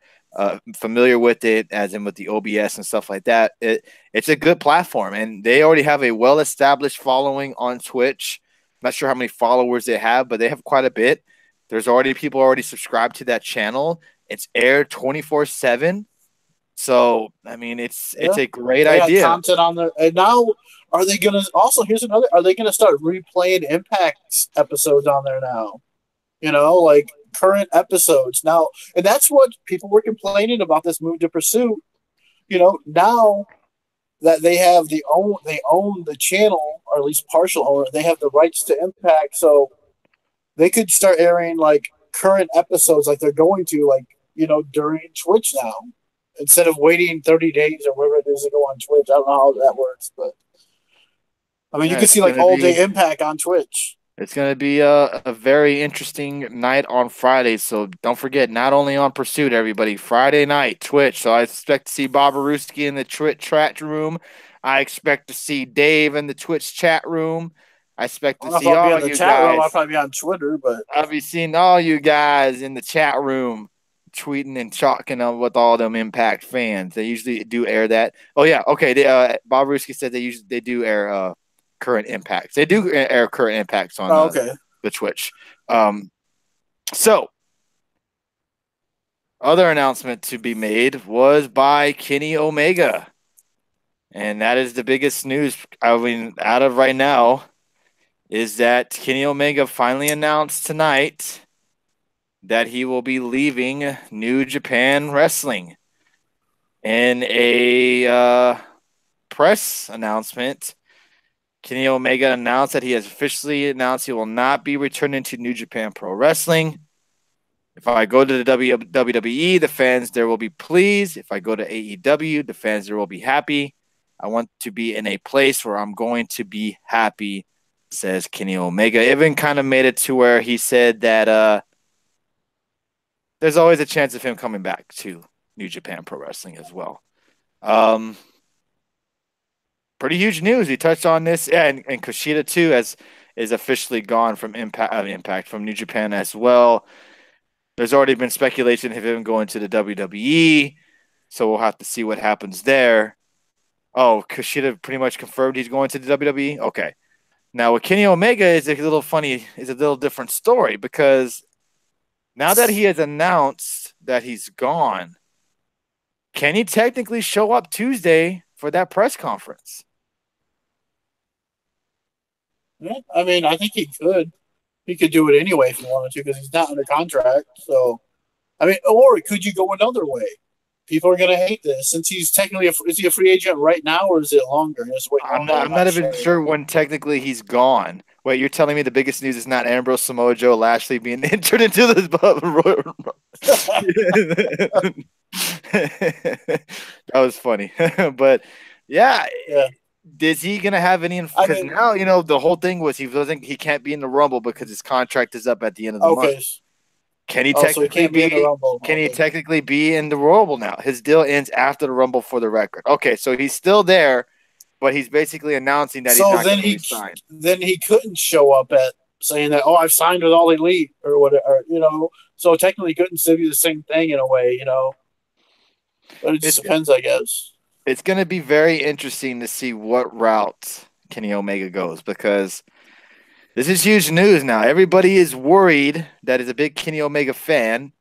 familiar with it, as in with the OBS and stuff like that. It's a good platform, and they already have a well established following on Twitch. Not sure how many followers they have, but they have quite a bit. There's already people already subscribed to that channel. It's aired 24/7. So I mean, it's Yeah, a great they had idea. content on there, and now are they gonna? Also, here's another. Are they gonna start replaying Impact episodes on there now? Like current episodes now, and that's what people were complaining about this move to Pursuit. Now that they own the channel, or at least partial owner, they have the rights to Impact, so they could start airing like current episodes, like they're going to, like during Twitch now, instead of waiting 30 days or whatever it is to go on Twitch. I don't know how that works, but I mean, you Yeah, can see like all day Impact on Twitch. it's gonna be a very interesting night on Friday. So don't forget, not only on Pursuit, everybody, Friday night, Twitch. So I expect to see Bob Aruski in the Twitch chat room. I expect to see Dave in the Twitch chat room. I expect I to don't know if see I'll be all in the you chat room. I'll guys. probably be on Twitter, but I'll be seeing all you guys in the chat room tweeting and talking with all them Impact fans. They usually do air that. Oh yeah, okay. Bob Ruski said they do air current impacts. They do air current impacts on okay. the Twitch. So other announcement to be made was by Kenny Omega, and that is the biggest news. I mean, out of right now, is that Kenny Omega finally announced tonight that he will be leaving New Japan Wrestling. In a press announcement, Kenny Omega announced that he has officially announced he will not be returning to New Japan Pro Wrestling. If I go to the WWE, the fans there will be pleased. If I go to AEW, the fans there will be happy. I want to be in a place where I'm going to be happy, says Kenny Omega. Even kind of made it to where he said that there's always a chance of him coming back to New Japan Pro Wrestling as well. Pretty huge news. He touched on this, yeah, and Kushida too is officially gone from Impact from New Japan as well. There's already been speculation of him going to the WWE, so we'll have to see what happens there. Oh, Kushida pretty much confirmed he's going to the WWE. Okay. Now with Kenny Omega is a little different story because now that he has announced that he's gone, can he technically show up Tuesday for that press conference? Yeah, I mean, I think he could. He could do it anyway if he wanted to because he's not under contract. So, I mean, or could you go another way? People are going to hate this since he's technically is he a free agent right now or is it longer? Just wait longer. I'm not even sure when technically he's gone. Wait, you're telling me the biggest news is not Ambrose, Samoa Joe, Lashley being entered into this that was funny. But yeah, Yeah. is he gonna have any? Because now the whole thing was he can't be in the Rumble because his contract is up at the end of the month. Can he technically be in the Rumble? Can he technically be in the Rumble now? His deal ends after the Rumble for the record. Okay, so he's still there, but he's basically announcing that he's not going to resign. Then he couldn't show up at saying that, I've signed with All Elite or whatever, So technically, he couldn't still do the same thing in a way, But it just depends, I guess. It's going to be very interesting to see what route Kenny Omega goes because this is huge news now. Everybody is worried that is a big Kenny Omega fan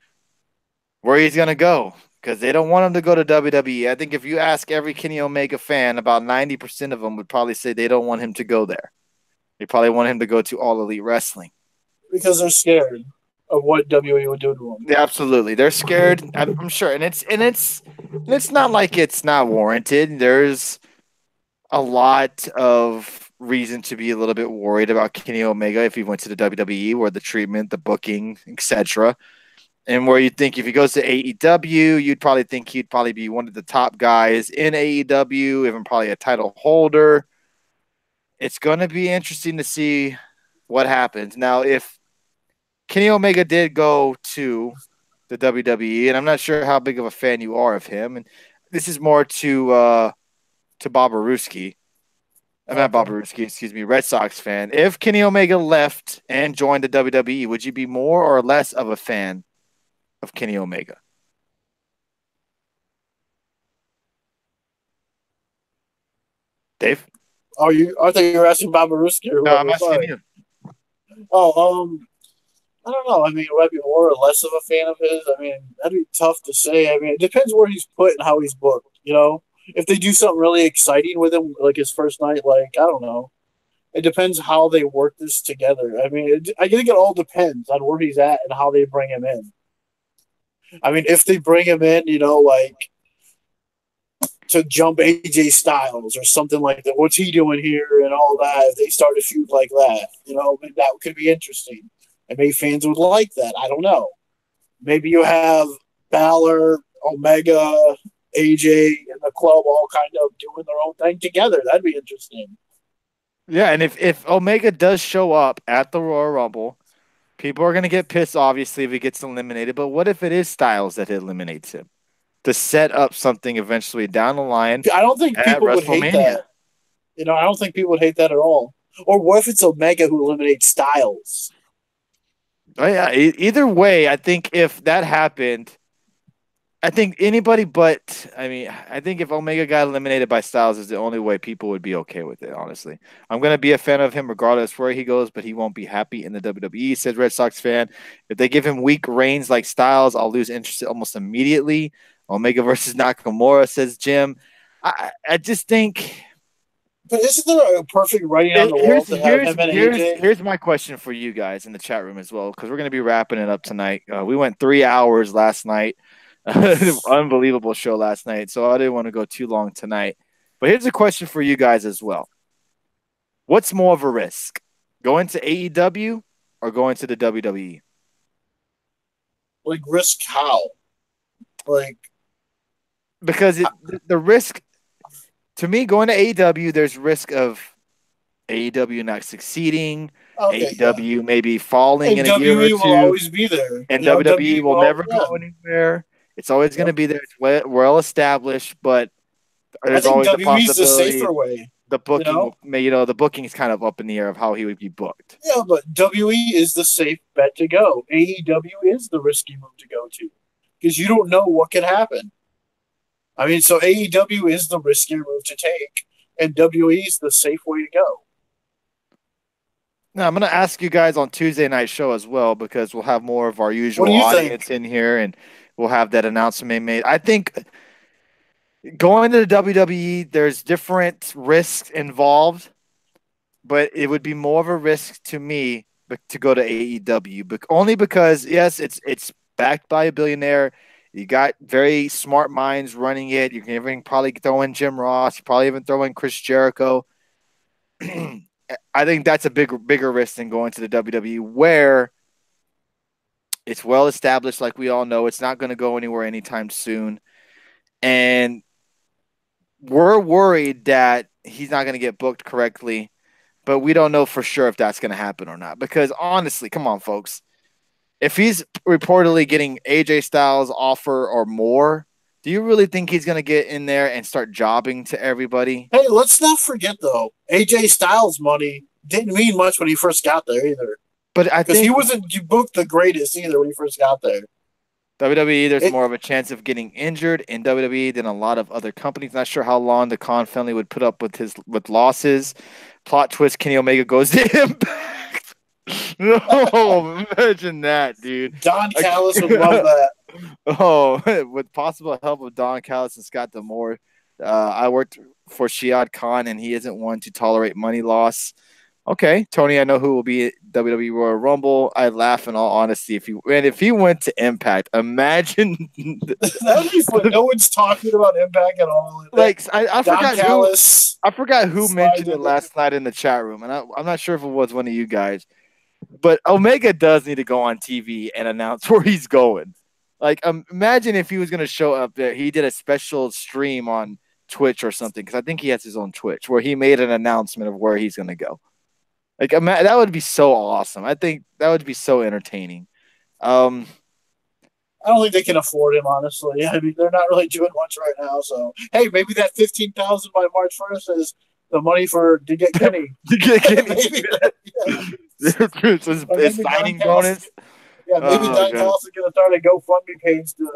where he's going to go because they don't want him to go to WWE. I think if you ask every Kenny Omega fan, about 90% of them would probably say they don't want him to go there. They probably want him to go to All Elite Wrestling. Because they're scared of what WWE would do to him. Yeah, absolutely. They're scared, I'm sure. And it's not like it's not warranted. There's a lot of reason to be a little bit worried about Kenny Omega if he went to the WWE, where the treatment, the booking, etc. And where you think if he goes to AEW, you'd probably think he'd probably be one of the top guys in AEW, even probably a title holder. It's going to be interesting to see what happens. Now, if Kenny Omega did go to the WWE, and I'm not sure how big of a fan you are of him, and this is more to Bob Aruski. I'm not Bob Aruski, excuse me, Red Sox fan. If Kenny Omega left and joined the WWE, would you be more or less of a fan of Kenny Omega? Dave? I thought you were asking Bob Aruski. No, I'm asking you. I don't know. I mean, would I be more or less of a fan of his? I mean, that'd be tough to say. I mean, it depends where he's put and how he's booked, If they do something really exciting with him, like his first night, I don't know. It depends how they work this together. I mean, I think it all depends on where he's at and how they bring him in. I mean, if they bring him in, to jump AJ Styles or something like that, what's he doing here and all that, if they start a feud like that, that could be interesting. And maybe fans would like that. I don't know. Maybe you have Balor, Omega, AJ, and the club all kind of doing their own thing together. That'd be interesting. Yeah, and if Omega does show up at the Royal Rumble, people are going to get pissed, obviously, if he gets eliminated. But what if it is Styles that eliminates him to set up something eventually down the line? I don't think people would hate that. I don't think people would hate that at all. Or what if it's Omega who eliminates Styles? Oh, yeah. Either way, I think if that happened, I think anybody but, I think if Omega got eliminated by Styles is the only way people would be okay with it, honestly. I'm going to be a fan of him regardless where he goes, but he won't be happy in the WWE, says Red Sox fan. If they give him weak reigns like Styles, I'll lose interest almost immediately. Omega versus Nakamura, says Jim. I just think... But isn't there a perfect writing on the wall? Here's my question for you guys in the chat room as well, because we're going to be wrapping it up tonight. We went 3 hours last night. Unbelievable show last night, so I didn't want to go too long tonight. But here's a question for you guys as well. What's more of a risk? Going to AEW or going to the WWE? Risk how? Because the risk... To me, going to AEW, there's risk of AEW not succeeding, AEW maybe falling in a year or two. will always be there. And WWE will never go anywhere. It's always going to be there. It's well established, but there's always the possibility. The safer way. The booking, the booking is kind of up in the air of how he would be booked. Yeah, but WWE is the safe bet to go. AEW is the risky move to go to because you don't know what could happen. I mean, so AEW is the riskier move to take, and WWE is the safe way to go. Now, I'm going to ask you guys on Tuesday night show as well because we'll have more of our What usual do you audience think? in here and we'll have that announcement made. I think going to the WWE, there's different risks involved, but it would be more of a risk to me to go to AEW, but only because yes, it's backed by a billionaire. You got very smart minds running it. You can even probably throw in Jim Ross. You probably even throw in Chris Jericho. I think that's a bigger risk than going to the WWE, where it's well established, like we all know, it's not going to go anywhere anytime soon, and we're worried that he's not going to get booked correctly, but we don't know for sure if that's going to happen or not. Because honestly, come on, folks, if he's reportedly getting AJ Styles offer or more, do you really think he's going to get in there and start jobbing to everybody? Hey, let's not forget though, AJ Styles' money didn't mean much when he first got there either, But I because he think wasn't booked the greatest either when he first got there. WWE, there's It more of a chance of getting injured in WWE than a lot of other companies. Not sure how long the Khan family would put up with losses. Plot twist: Kenny Omega goes to Impact. No, imagine that, dude. Don Like, Callis would love that. oh, with possible help of Don Callis and Scott D'Amore. I worked for Shiad Khan, and he isn't one to tolerate money loss. Okay, Tony, I know who will be at WWE Royal Rumble. I'd laugh in all honesty if he went to Impact. Imagine, That would be fun. No one's talking about Impact at all. And then like I Don forgot who Callis slides mentioned it in there. last night in the chat room, and I'm not sure if it was one of you guys, but Omega does need to go on TV and announce where he's going. Like, imagine if he was going to show up there. He did a special stream on Twitch or something because I think he has his own Twitch where he made an announcement of where he's going to go. Like, that would be so awesome. I think that would be so entertaining. Um, I don't think they can afford him, honestly. I mean, they're not really doing much right now. So, hey, maybe that 15,000 by March 1st is the money to get Kenny. Maybe that, yeah. Or it's maybe signing bonus. Yeah, maybe Oh Don god, Callis is going to start a GoFundMe page to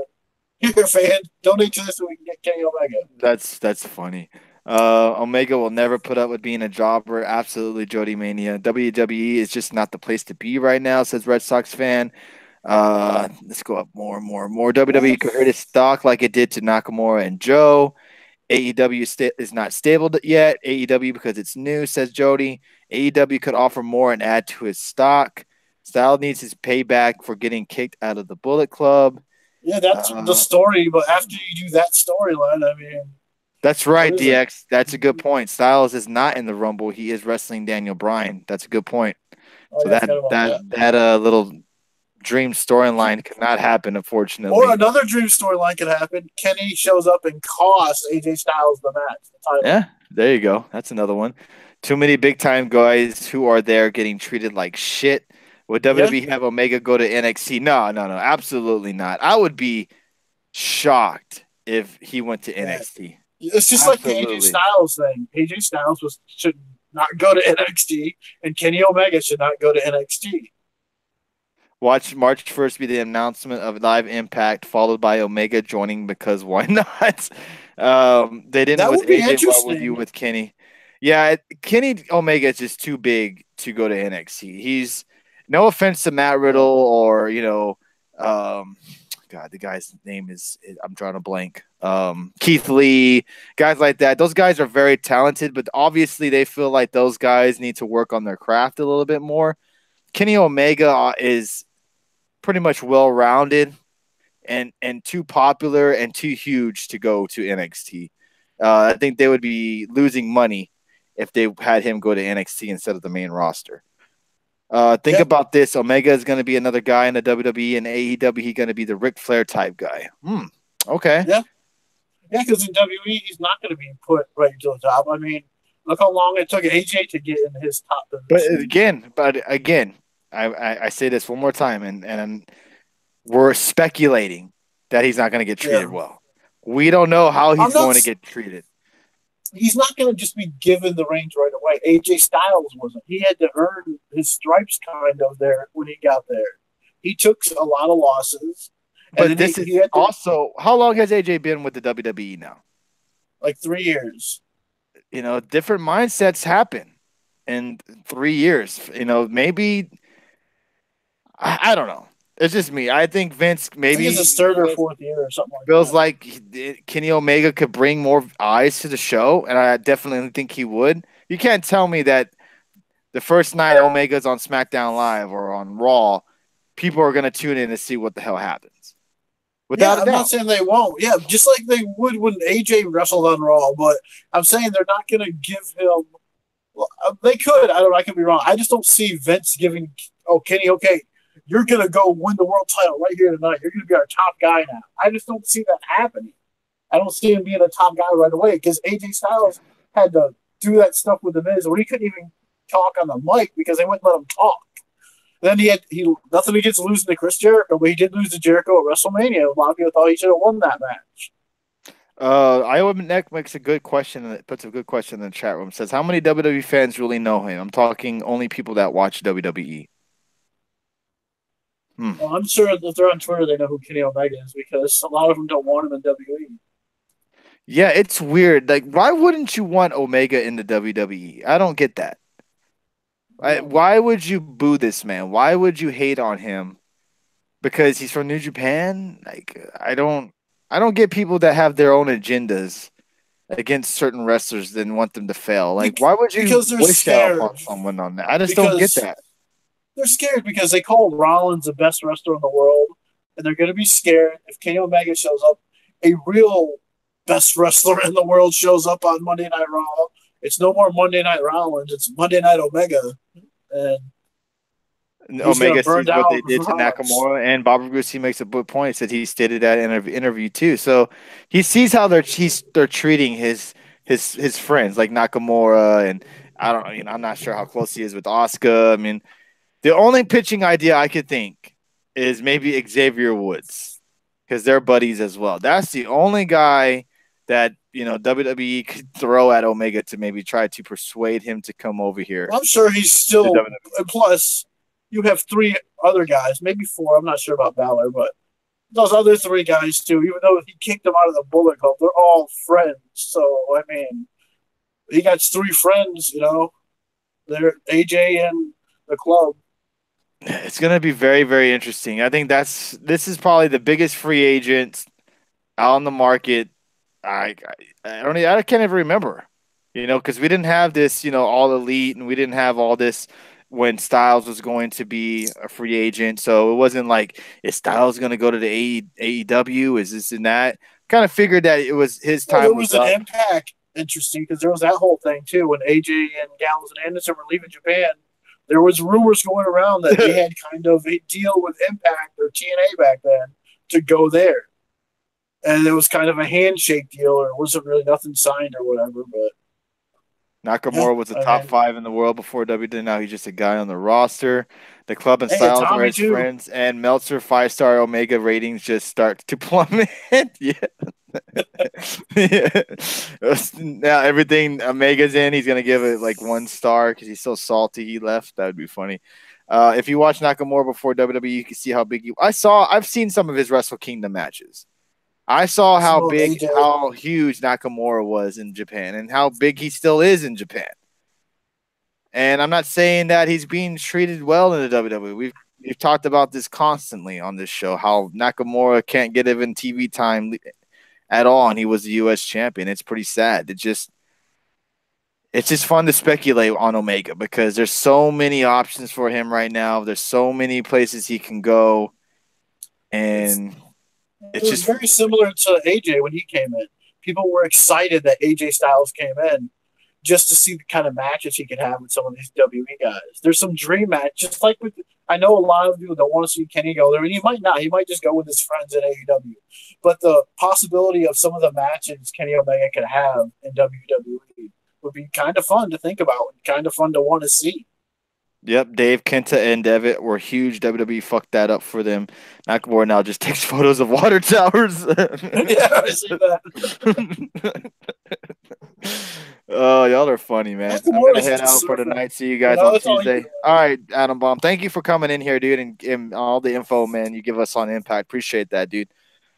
here, fan, donate to this so we can get Kenny Omega. that's funny. Omega will never put up with being a jobber. Absolutely, Jody Mania. WWE is just not the place to be right now, says Red Sox fan. Let's go up more and more and more. WWE could hurt its stock like it did to Nakamura and Joe. AEW is not stable yet. AEW because it's new, says Jody. AEW could offer more and add to his stock. Style needs his payback for getting kicked out of the Bullet Club. Yeah, that's the story. But after you do that storyline, I mean, that's right, DX. That's a good point. Styles is not in the Rumble. He is wrestling Daniel Bryan. That's a good point. oh, So yeah, that little dream storyline could not happen, unfortunately. Or another dream storyline could happen. Kenny shows up and costs AJ Styles the match. The yeah, there you go. That's another one. Too many big time guys who are there getting treated like shit. Would WWE have Omega go to NXT? No, absolutely not. I would be shocked if he went to NXT. It's just absolutely. Like the AJ Styles thing. AJ Styles should not go to NXT, and Kenny Omega should not go to NXT. Watch March 1st be the announcement of Live Impact, followed by Omega joining because why not? They didn't that with AJ. What would you with Kenny? Yeah, Kenny Omega is just too big to go to NXT. He's no offense to Matt Riddle or God, the guy's name is I'm drawing a blank. Keith Lee, guys like that. Those guys are very talented, but obviously they feel like those guys need to work on their craft a little bit more. Kenny Omega is pretty much well-rounded and too popular and too huge to go to NXT. I think they would be losing money if they had him go to NXT instead of the main roster. Think about this. Omega is going to be another guy in the WWE, and AEW, he's going to be the Ric Flair type guy. Okay. Yeah. Yeah, because in WWE, he's not going to be put right to the top. I mean, look how long it took AJ to get in his top position. But again, I say this one more time, and we're speculating that he's not going to get treated well. We don't know how he's going to get treated. He's not going to just be given the reins right away. AJ Styles wasn't. He had to earn his stripes kind of there when he got there. He took a lot of losses. But this is also, how long has AJ been with the WWE now? Like 3 years. Different mindsets happen. in 3 years. You know, maybe I don't know. It's just me. I think Vince I think it's maybe his third or fourth year or something like feels that. like Kenny Omega could bring more eyes to the show, and I definitely think he would. You can't tell me that the first night Omega's on SmackDown Live or on Raw, people are going to tune in to see what the hell happens. Yeah, Without a I'm not doubt. saying they won't. Yeah, just like they would when AJ wrestled on Raw, but I'm saying they're not going to give him. Well, they could. I don't know. I could be wrong. I just don't see Vince giving. Oh, Kenny, okay, you're going to go win the world title right here tonight. You're going to be our top guy now. I just don't see that happening. I don't see him being a top guy right away because AJ Styles had to do that stuff with the Miz where he couldn't even talk on the mic because they wouldn't let him talk. Then he nothing against losing to Chris Jericho, but he did lose to Jericho at WrestleMania. A lot of people thought he should have won that match. Iowa Neck makes a good question. Puts a good question in the chat room. Says, how many WWE fans really know him? I'm talking only people that watch WWE. Well, I'm sure if they're on Twitter, they know who Kenny Omega is because a lot of them don't want him in WWE. Yeah, it's weird. Like, why wouldn't you want Omega in the WWE? I don't get that. Why would you boo this man? Why would you hate on him? Because he's from New Japan? Like, I don't get people that have their own agendas against certain wrestlers and want them to fail. Like, why would you Because they're wish that scared. upon someone on that? I just don't get Because that. they're scared because they called Rollins the best wrestler in the world, and they're going to be scared if Kenny Omega shows up. A real best wrestler in the world shows up on Monday Night Raw. It's no more Monday Night Rollins. It's Monday Night Omega, and he's going to Omega burn sees what down they did to Rollins. Nakamura, and Bobby Roode makes a good point. Said he stated that in an interview too. So he sees how they're treating his friends like Nakamura, and I don't, I'm not sure how close he is with Asuka. I mean, the only pitching idea I could think is maybe Xavier Woods because they're buddies as well. That's the only guy that WWE could throw at Omega to maybe try to persuade him to come over here. I'm sure he's to still. WWE. And plus, you have three other guys, maybe four. I'm not sure about Balor, but those other three guys too. Even though he kicked them out of the Bullet Club, they're all friends. So I mean, he got three friends. They're AJ and the club. It's going to be very, very interesting. I think this is probably the biggest free agent out on the market. I can't even remember, because we didn't have this, all elite, and we didn't have all this when Styles was going to be a free agent. So it wasn't like, is Styles going to go to the AEW? Is this and that? Kind of figured that it was his Well, time there was was an up. Impact interesting because there was that whole thing too when AJ and Gallows and Anderson were leaving Japan. There was rumors going around that they had kind of a deal with Impact or TNA back then to go there, and it was kind of a handshake deal, or it wasn't really nothing signed or whatever. But yeah, Nakamura was the I top mean, 5 in the world before WWE. Now he's just a guy on the roster. The club and hey, Styles are Tommy his too. friends, and Meltzer 5-star Omega ratings just start to plummet. Yeah. Yeah. Now everything Omega's in, he's gonna give it like 1 star because he's so salty he left. That would be funny. If you watch Nakamura before WWE, you can see how big I've seen some of his Wrestle Kingdom matches. I saw how Some of big, AJ. how huge Nakamura was in Japan and how big he still is in Japan. And I'm not saying that he's being treated well in the WWE. We've talked about this constantly on this show, how Nakamura can't get even TV time at all, and he was the U.S. champion. It's pretty sad. It's just fun to speculate on Omega because there's so many options for him right now. There's so many places he can go, and It it's was just very similar to AJ when he came in. People were excited that AJ Styles came in just to see the kind of matches he could have with some of these WWE guys. There's some dream match, just like with. I know a lot of people don't want to see Kenny go there, and he might not. He might just go with his friends in AEW. But the possibility of some of the matches Kenny Omega could have in WWE would be kind of fun to think about, and kind of fun to want to see. Yep, Dave, Kenta, and Devitt were huge. WWE fucked that up for them. Nakamura now just takes photos of water towers. Yeah, I see that. Oh, y'all are funny, man. I'm Nakamura gonna is head just out for the surfing. night. See you guys on That's all he Tuesday. did. All right, Adam Bomb. Thank you for coming in here, dude, and all the info, man, you give us on Impact. Appreciate that, dude.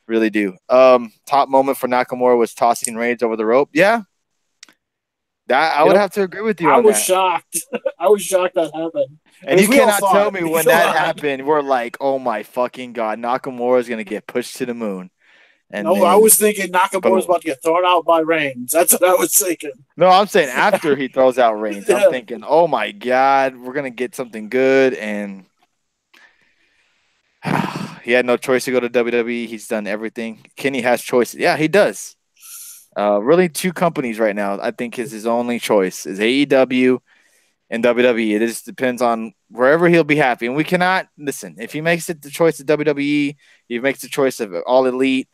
Really do. Top moment for Nakamura was tossing Reigns over the rope. Yeah, That I would have to agree with you I on was that. shocked. I was shocked that happened. And you We all cannot tell thought, me when come that on. happened, we're like, oh my fucking God, Nakamura is going to get pushed to the moon. And No, I then, was thinking Nakamura's boom. about to get thrown out by Reigns. That's what I was thinking. No, I'm saying after he throws out Reigns, I'm Yeah. thinking, oh my God, we're going to get something good. And he had no choice to go to WWE. He's done everything. Kenny has choices. Yeah, he does. Really, two companies right now, I think, is his only choice is AEW and WWE. It just depends on wherever he'll be happy. And we cannot listen. If he makes it the choice of WWE, he makes the choice of All Elite.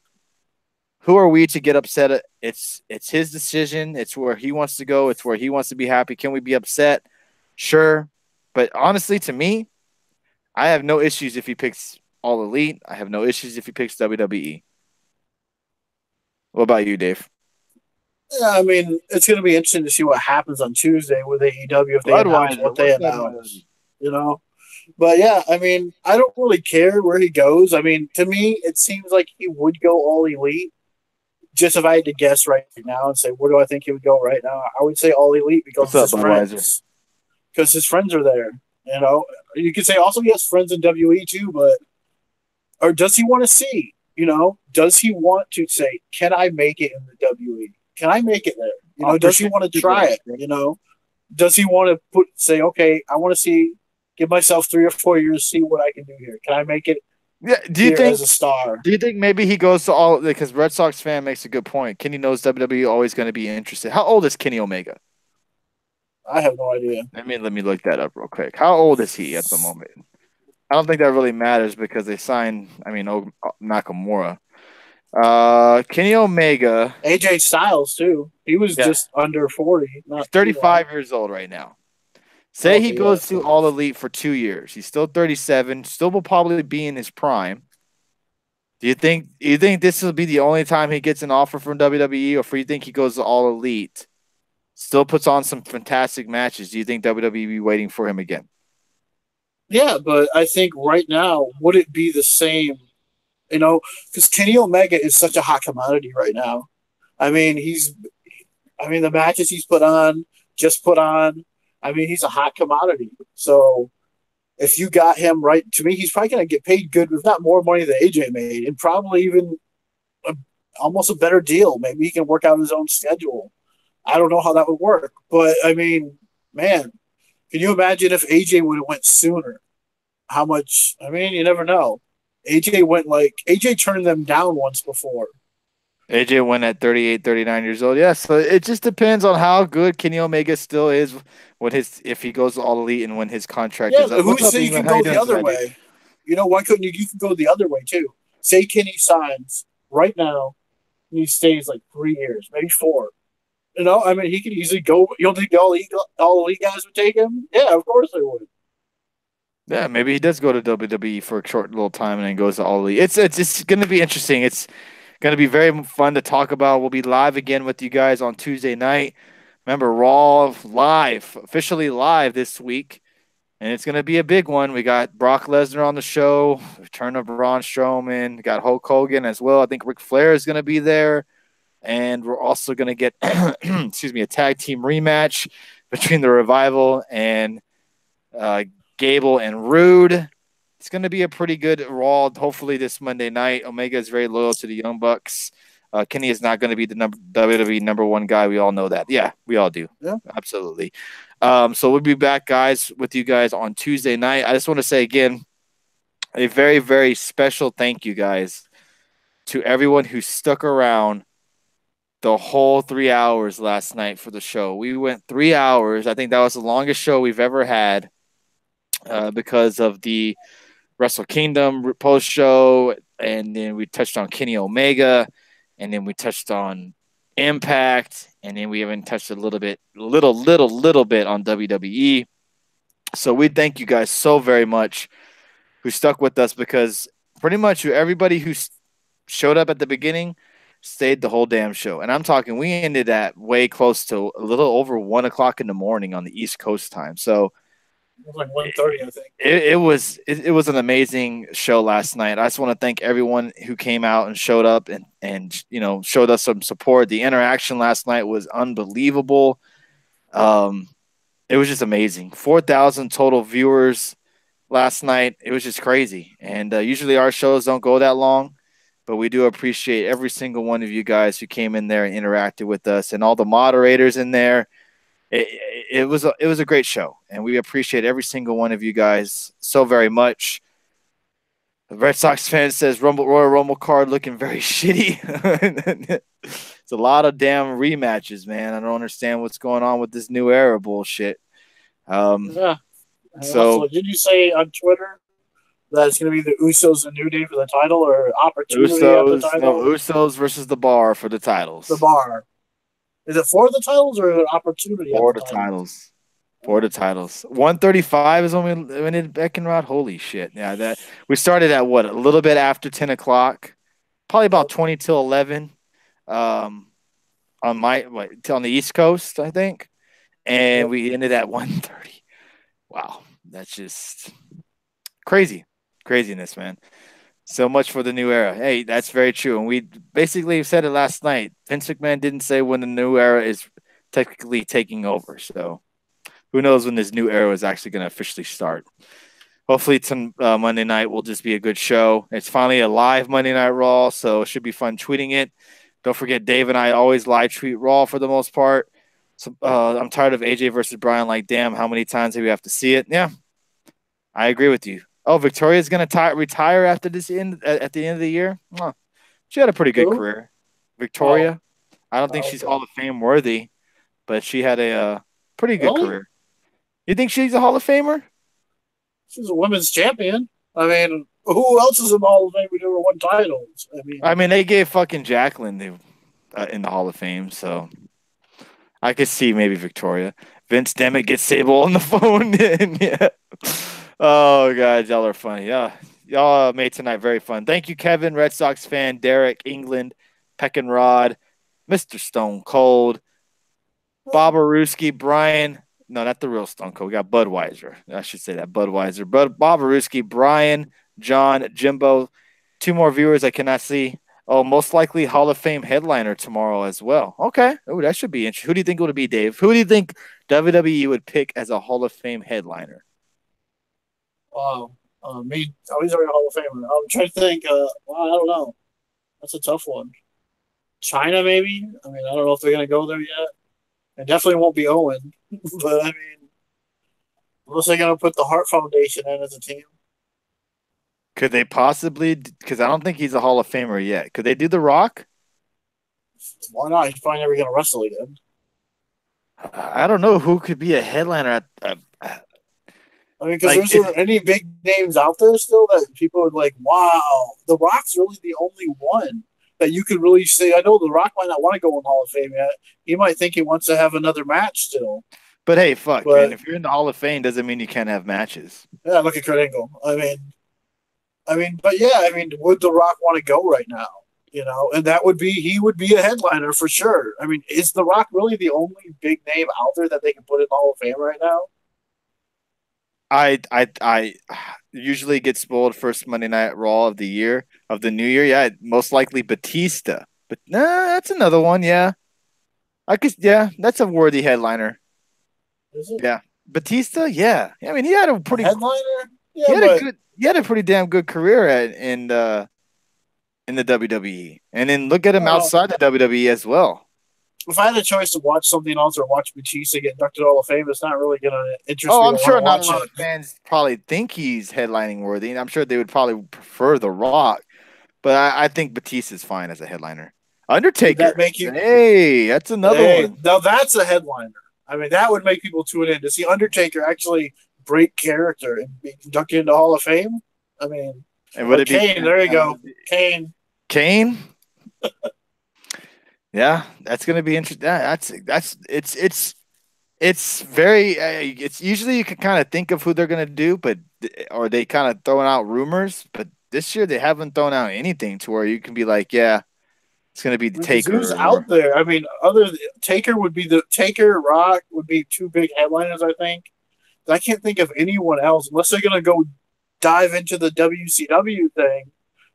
Who are we to get upset? It's his decision. It's where he wants to go. It's where he wants to be happy. Can we be upset? Sure. But honestly, to me, I have no issues if he picks All Elite. I have no issues if he picks WWE. What about you, Dave? Yeah, I mean, it's going to be interesting to see what happens on Tuesday with AEW if they announce Budweiser. what they What's Budweiser? announce. You know, but yeah, I mean, I don't really care where he goes. I mean, to me, it seems like he would go all elite. Just if I had to guess right now and say where do I think he would go right now, I would say all elite because What's it's up, his Budweiser? friends. Because his friends are there. You know, you could say also he has friends in WE too, but or does he want to see? You know, does he want to say, can I make it in the WE? Can I make it there? You know, does he Push want to people try like it? that. You know, does he want to say, okay, I want to see, give myself 3 or 4 years, see what I can do here. Can I make it Yeah. Do you here as think? a star? Do you think maybe he goes to all because Red Sox fan makes a good point. Kenny knows WWE always going to be interested. How old is Kenny Omega? I have no idea. Let me look that up real quick. How old is he at the moment? I don't think that really matters because they signed. Nakamura. Kenny Omega. AJ Styles too. He was Yeah, just under 40, he's not too long. 35 years old right now. Say he Okay, yeah. goes to All Elite for 2 years. He's still 37. Still will probably be in his prime. Do you think this will be the only time he gets an offer from WWE, or do you think he goes to All Elite, still puts on some fantastic matches? Do you think WWE be waiting for him again? Yeah, but I think right now, would it be the same? You know, because Kenny Omega is such a hot commodity right now. I mean, the matches he's just put on. I mean, he's a hot commodity. So if you got him right, to me, he's probably going to get paid good, if not more money than AJ made, and probably even a, almost a better deal. Maybe he can work out his own schedule. I don't know how that would work, but I mean, man, can you imagine if AJ would have went sooner? How much? I mean, you never know. AJ turned them down once before. AJ went at 38, 39 years old. Yeah, so it just depends on how good Kenny Omega still is when if he goes to All Elite and when his contract Yeah, is up. who What's up, say you can England? How you go the doing other tonight, dude? way? You know, why couldn't you? You can go the other way too. Say Kenny signs right now, and he stays like 3 years, maybe four. You know, I mean, he could easily go. You don't think all elite guys would take him? Yeah, of course they would. Yeah, maybe he does go to WWE for a short little time and then goes to All Elite. It's going to be interesting. It's going to be very fun to talk about. We'll be live again with you guys on Tuesday night. Remember, Raw live, officially live this week, and it's going to be a big one. We got Brock Lesnar on the show, return of Braun Strowman. We got Hulk Hogan as well. I think Ric Flair is going to be there, and we're also going to get, excuse me, a tag team rematch between the Revival and uh, Gable and Rude. It's going to be a pretty good Raw. Hopefully, this Monday night. Omega is very loyal to the Young Bucks. Kenny is not going to be the WWE number one guy. We all know that. Yeah, we all do. Yeah. Absolutely. So we'll be back, guys, with you guys on Tuesday night. I just want to say again, a very, very special thank you, guys, to everyone who stuck around the whole 3 hours last night for the show. We went 3 hours. I think that was the longest show we've ever had because of the Wrestle Kingdom post show, and then we touched on Kenny Omega, and then we touched on Impact, and then we even touched a little bit on WWE. So we thank you guys so very much who stuck with us, because pretty much everybody who showed up at the beginning stayed the whole damn show. And I'm talking, we ended at way close to a little over 1 o'clock in the morning on the East Coast time. So It was like 1:30, I think. it was an amazing show last night. I just want to thank everyone who came out and showed up and showed us some support. The interaction last night was unbelievable. Um, it was just amazing. 4,000 total viewers last night. It was just crazy. And usually our shows don't go that long, but we do appreciate every single one of you guys who came in there and interacted with us, and all the moderators in there. It was a great show, and we appreciate every single one of you guys so very much. The Red Sox fan says Royal Rumble card looking very shitty. It's a lot of damn rematches, man. I don't understand what's going on with this new era bullshit. Yeah. And So also, did you say on Twitter that it's going to be the Usos and New Day for the title, or opportunity at the title? Usos versus the Bar for the titles. The Bar. Is it for the titles or an opportunity For at the the title? titles. For the titles. 135 is when we did Beckenrod. Holy shit. Yeah, that we started at what, a little bit after 10 o'clock. Probably about 20 till 11. On the East Coast, I think. And Yep. we ended at 1:30. Wow. That's just craziness, man. So much for the new era. Hey, that's very true. And we basically said it last night. Vince McMahon didn't say when the new era is technically taking over. So who knows when this new era is actually going to officially start. Hopefully, Monday night will just be a good show. It's finally a live Monday Night Raw, so it should be fun tweeting it. Don't forget, Dave and I always live tweet Raw for the most part. So I'm tired of AJ versus Bryan. Like, damn, how many times do we have to see it? Yeah, I agree with you. Oh, Victoria's going to retire after this at the end of the year. Huh. She had a pretty good Who? career. Victoria. Oh, I don't think she's okay. Hall of Fame worthy, but she had a pretty good Really? career. You think she's a Hall of Famer? She's a women's champion. I mean, who else is in the Hall of Fame who never won titles? I mean, they gave fucking Jacqueline in the Hall of Fame, so I could see maybe Victoria. Vince Demmett gets Sable on the phone. Yeah. Oh god, y'all are funny. Yeah, y'all made tonight very fun. Thank you, Kevin, Red Sox fan, Derek, England, Peck and Rod, Mr. Stone Cold, Bob Aruski, Brian. No, not the real Stone Cold. We got Budweiser. I should say that Budweiser. But Bob Aruski, Brian, John, Jimbo. Two more viewers I cannot see. Oh, most likely Hall of Fame headliner tomorrow as well. Okay. Oh, that should be interesting. Who do you think it would be, Dave? Who do you think WWE would pick as a Hall of Fame headliner? Wow. Me, oh, he's already a Hall of Famer. I'm trying to think. Well, I don't know. That's a tough one. China, maybe. I mean, I don't know if they're going to go there yet. It definitely won't be Owen, but I mean, unless they're going to put the Hart Foundation in as a team. Could they possibly? Because I don't think he's a Hall of Famer yet. Could they do The Rock? Why not? He's probably never going to wrestle again. I don't know who could be a headliner I mean, because there's there any big names out there still that people are like, wow, The Rock's really the only one that you could really say. I know The Rock might not want to go in the Hall of Fame yet. He might think he wants to have another match still. But hey, fuck, man. If you're in the Hall of Fame, doesn't mean you can't have matches. Yeah, look at Kurt Angle. But yeah, I mean, would The Rock want to go right now? You know, and he would be a headliner for sure. I mean, is The Rock really the only big name out there that they can put in the Hall of Fame right now? I usually get spoiled first Monday Night Raw of the new year. Yeah, most likely Batista. But nah, that's another one. Yeah, that's a worthy headliner. Is it? Yeah, Batista. Yeah, I mean he had a pretty headliner. Yeah, he had a pretty damn good career in the WWE, and then look at him outside the WWE as well. If I had a choice to watch something else or watch Batista get inducted Hall of Fame, it's not really going to interest me. Oh, I'm sure not a lot of fans probably think he's headlining worthy, and I'm sure they would probably prefer The Rock. But I think Batista's fine as a headliner. Undertaker. Hey, that's another one. Now that's a headliner. I mean, that would make people tune in to see Undertaker actually break character and be inducted into Hall of Fame. I mean, and would it Kane? Be, there you go, Kane. Kane. Yeah, that's gonna be interesting. It's very. It's usually you can kind of think of who they're gonna do, or they kind of throwing out rumors. But this year they haven't thrown out anything to where you can be like, yeah, it's gonna be the Taker. Who's out there? I mean, Taker would be Rock would be two big headliners. I think. I can't think of anyone else unless they're gonna go dive into the WCW thing,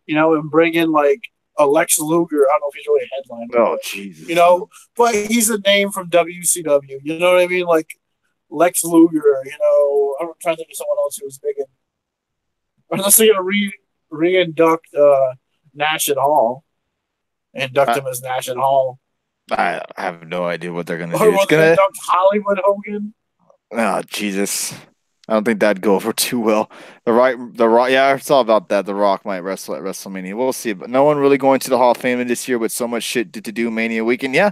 you know, and bring in like Lex Luger. I don't know if he's really a headliner, Oh, but Jesus. you know, but he's a name from WCW. You know what I mean? Like Lex Luger. You know, I'm trying to think of someone else who was big in. Unless they're gonna re-induct Nash and Hall, induct I, him as Nash and Hall, I have no idea what they're gonna or do. It's will they gonna. induct Hollywood Hogan? Oh, Jesus. I don't think that'd go over too well. The Rock. Yeah, I saw about that. The Rock might wrestle at WrestleMania. We'll see, but no one really going to the Hall of Fame this year with so much shit to do Mania weekend. Yeah,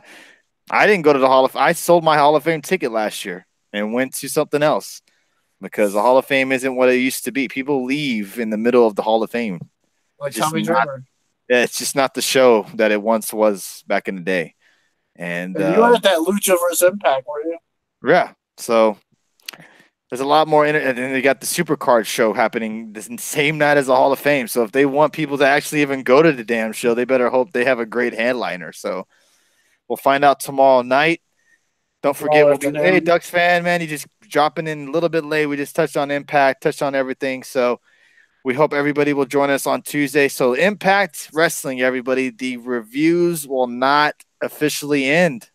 I didn't go to the Hall of. I sold my Hall of Fame ticket last year and went to something else because the Hall of Fame isn't what it used to be. People leave in the middle of the Hall of Fame. Like Just Tommy not. Dreamer. Yeah, it's just not the show that it once was back in the day. And And you were at that Lucha vs Impact, were you? yeah, so there's a lot more in it, and then they got the Supercard show happening the same night as the Hall of Fame. So if they want people to actually even go to the damn show, they better hope they have a great headliner. So we'll find out tomorrow night. Don't forget, hey, Ducks fan, man, you just dropping in a little bit late. We just touched on Impact, touched on everything. So we hope everybody will join us on Tuesday. So Impact Wrestling, everybody, the reviews will not officially end.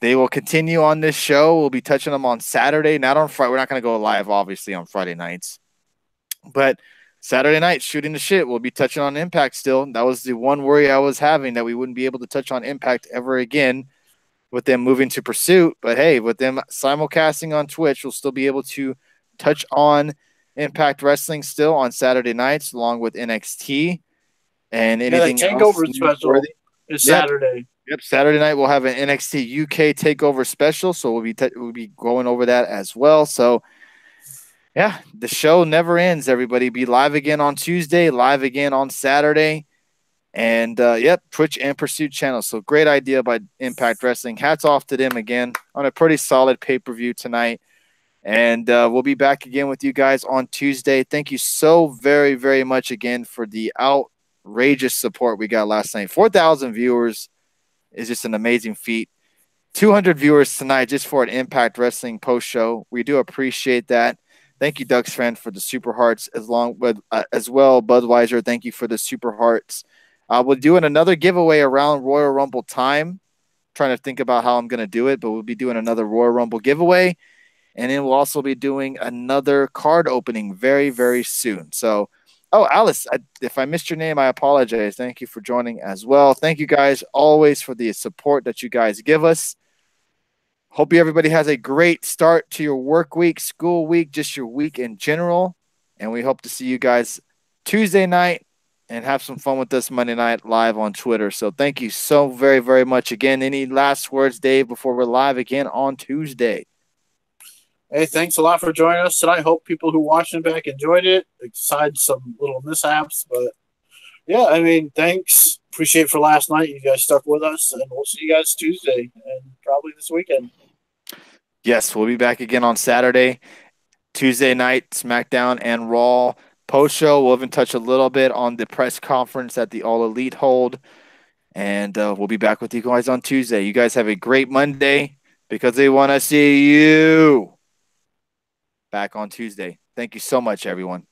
They will continue on this show. We'll be touching them on Saturday, not on Friday. We're not going to go live, obviously, on Friday nights. But Saturday night, shooting the shit, we'll be touching on Impact still. That was the one worry I was having, that we wouldn't be able to touch on Impact ever again with them moving to Pursuit. But hey, with them simulcasting on Twitch, we'll still be able to touch on Impact Wrestling still on Saturday nights, along with NXT and anything else. Takeover special is Saturday. Yep, Saturday night we'll have an NXT UK takeover special, so we'll be going over that as well. So, yeah, the show never ends. Everybody, be live again on Tuesday, live again on Saturday, and Twitch and Pursuit channel. So great idea by Impact Wrestling. Hats off to them again on a pretty solid pay-per-view tonight, and we'll be back again with you guys on Tuesday. Thank you so very, very much again for the outrageous support we got last night. 4,000 viewers. Is just an amazing feat. 200 viewers tonight just for an Impact Wrestling post show. We do appreciate that. Thank you, Ducks fan, for the Super Hearts as well. Budweiser, thank you for the Super Hearts. We're doing another giveaway around Royal Rumble time. Trying to think about how I'm going to do it, but we'll be doing another Royal Rumble giveaway, and then we'll also be doing another card opening very, very soon. So. Oh, Alice, if I missed your name, I apologize. Thank you for joining as well. Thank you guys always for the support that you guys give us. Hope everybody has a great start to your work week, school week, just your week in general. And we hope to see you guys Tuesday night and have some fun with us Monday night live on Twitter. So thank you so very, very much again. Any last words, Dave, before we're live again on Tuesday? Hey, thanks a lot for joining us tonight. Hope people who watched it back enjoyed it, besides some little mishaps. But yeah, I mean, thanks. Appreciate for last night. You guys stuck with us, and we'll see you guys Tuesday and probably this weekend. Yes, we'll be back again on Saturday. Tuesday night, SmackDown and Raw post show. We'll even touch a little bit on the press conference that the All Elite hold. And we'll be back with you guys on Tuesday. You guys have a great Monday because they want to see you back on Tuesday. Thank you so much, everyone.